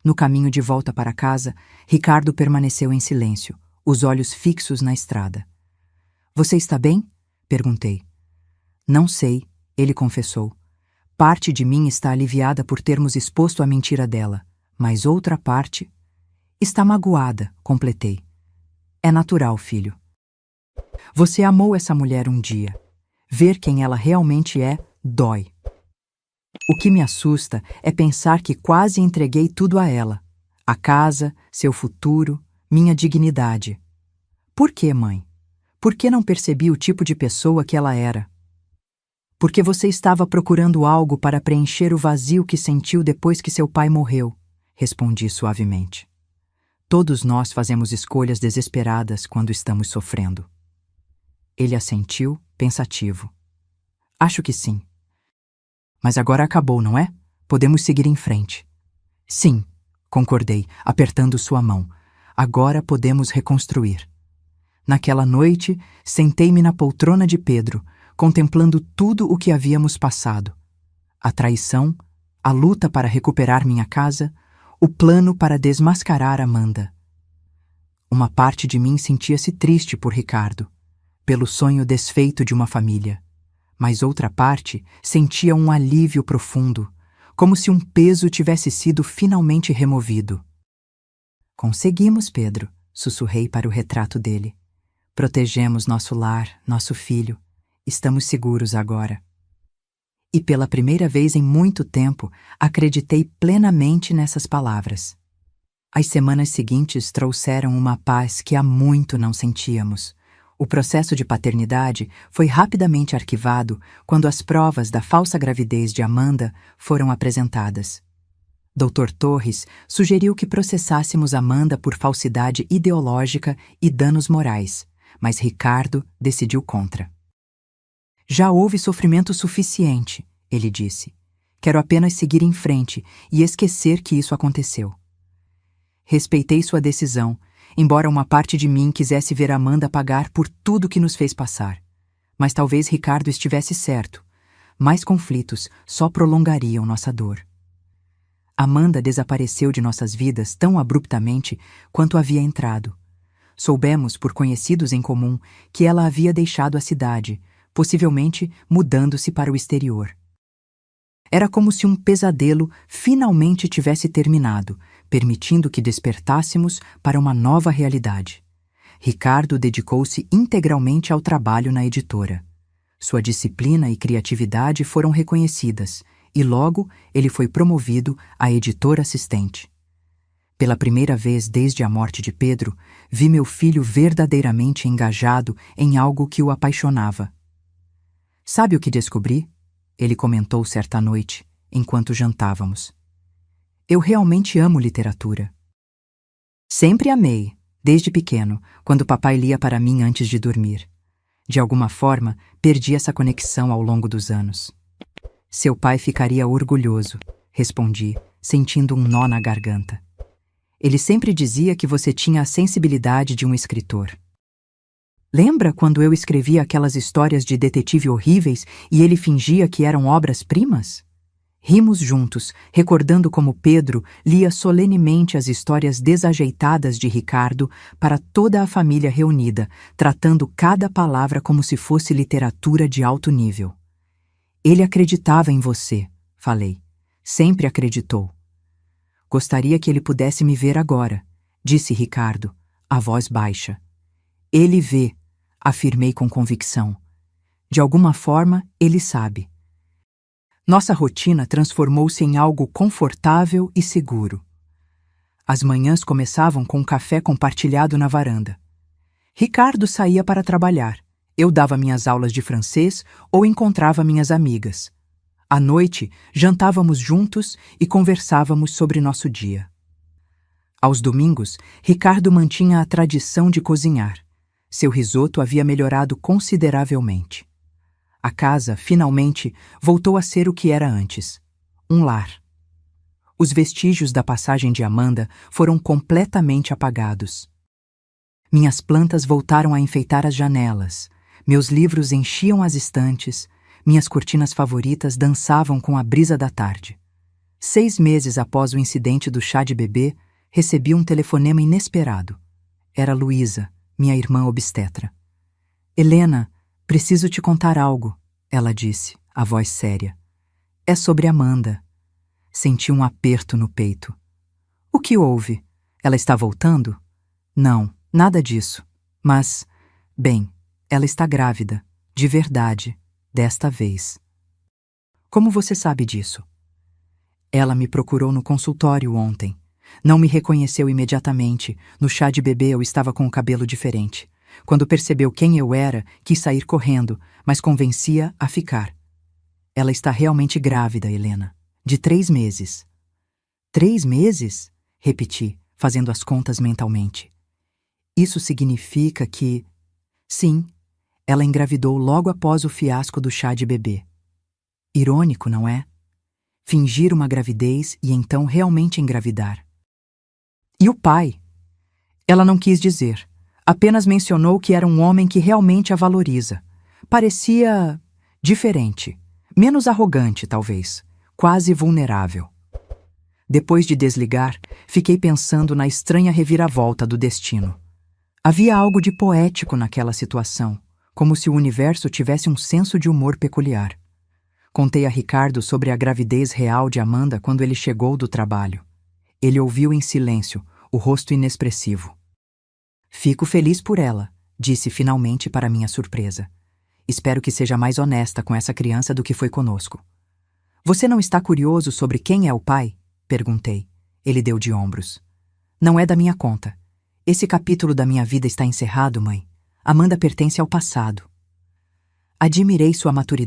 A: No caminho de volta para casa, Ricardo permaneceu em silêncio, os olhos fixos na estrada. Você está bem? Perguntei. Não sei, ele confessou. Parte de mim está aliviada por termos exposto a mentira dela, mas outra parte está magoada, completei. É natural, filho. Você amou essa mulher um dia. Ver quem ela realmente é, dói. O que me assusta é pensar que quase entreguei tudo a ela. A casa, seu futuro, minha dignidade. Por que, mãe? Por que não percebi o tipo de pessoa que ela era? Porque você estava procurando algo para preencher o vazio que sentiu depois que seu pai morreu, respondi suavemente. Todos nós fazemos escolhas desesperadas quando estamos sofrendo. Ele assentiu, pensativo. Acho que sim. Mas agora acabou, não é? Podemos seguir em frente. Sim, concordei, apertando sua mão. Agora podemos reconstruir. Naquela noite, sentei-me na poltrona de Pedro, contemplando tudo o que havíamos passado. A traição, a luta para recuperar minha casa, o plano para desmascarar Amanda. Uma parte de mim sentia-se triste por Ricardo, pelo sonho desfeito de uma família. mas outra parte sentia um alívio profundo, como se um peso tivesse sido finalmente removido. Conseguimos, Pedro, sussurrei para o retrato dele. Protegemos nosso lar, nosso filho. Estamos seguros agora. E pela primeira vez em muito tempo, acreditei plenamente nessas palavras. As semanas seguintes trouxeram uma paz que há muito não sentíamos. O processo de paternidade foi rapidamente arquivado quando as provas da falsa gravidez de Amanda foram apresentadas. Dr. Torres sugeriu que processássemos Amanda por falsidade ideológica e danos morais, mas Ricardo decidiu contra. Já houve sofrimento suficiente, ele disse. Quero apenas seguir em frente e esquecer que isso aconteceu. Respeitei sua decisão, embora uma parte de mim quisesse ver Amanda pagar por tudo que nos fez passar. Mas talvez Ricardo estivesse certo. Mais conflitos só prolongariam nossa dor. Amanda desapareceu de nossas vidas tão abruptamente quanto havia entrado. Soubemos, por conhecidos em comum, que ela havia deixado a cidade, possivelmente mudando-se para o exterior. Era como se um pesadelo finalmente tivesse terminado, permitindo que despertássemos para uma nova realidade. Ricardo dedicou-se integralmente ao trabalho na editora. Sua disciplina e criatividade foram reconhecidas, e logo ele foi promovido a editor assistente. Pela primeira vez desde a morte de Pedro, vi meu filho verdadeiramente engajado em algo que o apaixonava. Sabe o que descobri? Ele comentou certa noite, enquanto jantávamos. Eu realmente amo literatura. Sempre amei, desde pequeno, quando papai lia para mim antes de dormir. De alguma forma, perdi essa conexão ao longo dos anos. Seu pai ficaria orgulhoso, respondi, sentindo um nó na garganta. Ele sempre dizia que você tinha a sensibilidade de um escritor. Lembra quando eu escrevia aquelas histórias de detetive horríveis e ele fingia que eram obras-primas? Rimos juntos, recordando como Pedro lia solenemente as histórias desajeitadas de Ricardo para toda a família reunida, tratando cada palavra como se fosse literatura de alto nível. Ele acreditava em você, falei. Sempre acreditou. Gostaria que ele pudesse me ver agora, disse Ricardo, a voz baixa. Ele vê, afirmei com convicção. De alguma forma, ele sabe. Nossa rotina transformou-se em algo confortável e seguro. As manhãs começavam com um café compartilhado na varanda. Ricardo saía para trabalhar. Eu dava minhas aulas de francês ou encontrava minhas amigas. À noite, jantávamos juntos e conversávamos sobre nosso dia. Aos domingos, Ricardo mantinha a tradição de cozinhar. Seu risoto havia melhorado consideravelmente. A casa, finalmente, voltou a ser o que era antes. Um lar. Os vestígios da passagem de Amanda foram completamente apagados. Minhas plantas voltaram a enfeitar as janelas, meus livros enchiam as estantes, minhas cortinas favoritas dançavam com a brisa da tarde. 6 meses após o incidente do chá de bebê, recebi um telefonema inesperado. Era Luísa, minha irmã obstetra. Helena, preciso te contar algo, ela disse, a voz séria. É sobre Amanda. Senti um aperto no peito. O que houve? Ela está voltando? Não, nada disso. Mas, bem, ela está grávida, de verdade, desta vez. Como você sabe disso? Ela me procurou no consultório ontem. Não me reconheceu imediatamente. No chá de bebê eu estava com o cabelo diferente. Quando percebeu quem eu era, quis sair correndo, mas convencia a ficar. Ela está realmente grávida, Helena. De 3 meses. 3 meses? Repeti, fazendo as contas mentalmente. Isso significa que... Sim, ela engravidou logo após o fiasco do chá de bebê. Irônico, não é? Fingir uma gravidez e então realmente engravidar. E o pai? Ela não quis dizer. Apenas mencionou que era um homem que realmente a valoriza. Parecia... diferente. Menos arrogante, talvez. Quase vulnerável. Depois de desligar, fiquei pensando na estranha reviravolta do destino. Havia algo de poético naquela situação, como se o universo tivesse um senso de humor peculiar. Contei a Ricardo sobre a gravidez real de Amanda quando ele chegou do trabalho. Ele ouviu em silêncio, o rosto inexpressivo. Fico feliz por ela, disse finalmente para minha surpresa. Espero que seja mais honesta com essa criança do que foi conosco. Você não está curioso sobre quem é o pai? Perguntei. Ele deu de ombros. Não é da minha conta. Esse capítulo da minha vida está encerrado, mãe. Amanda pertence ao passado. Admirei sua maturidade.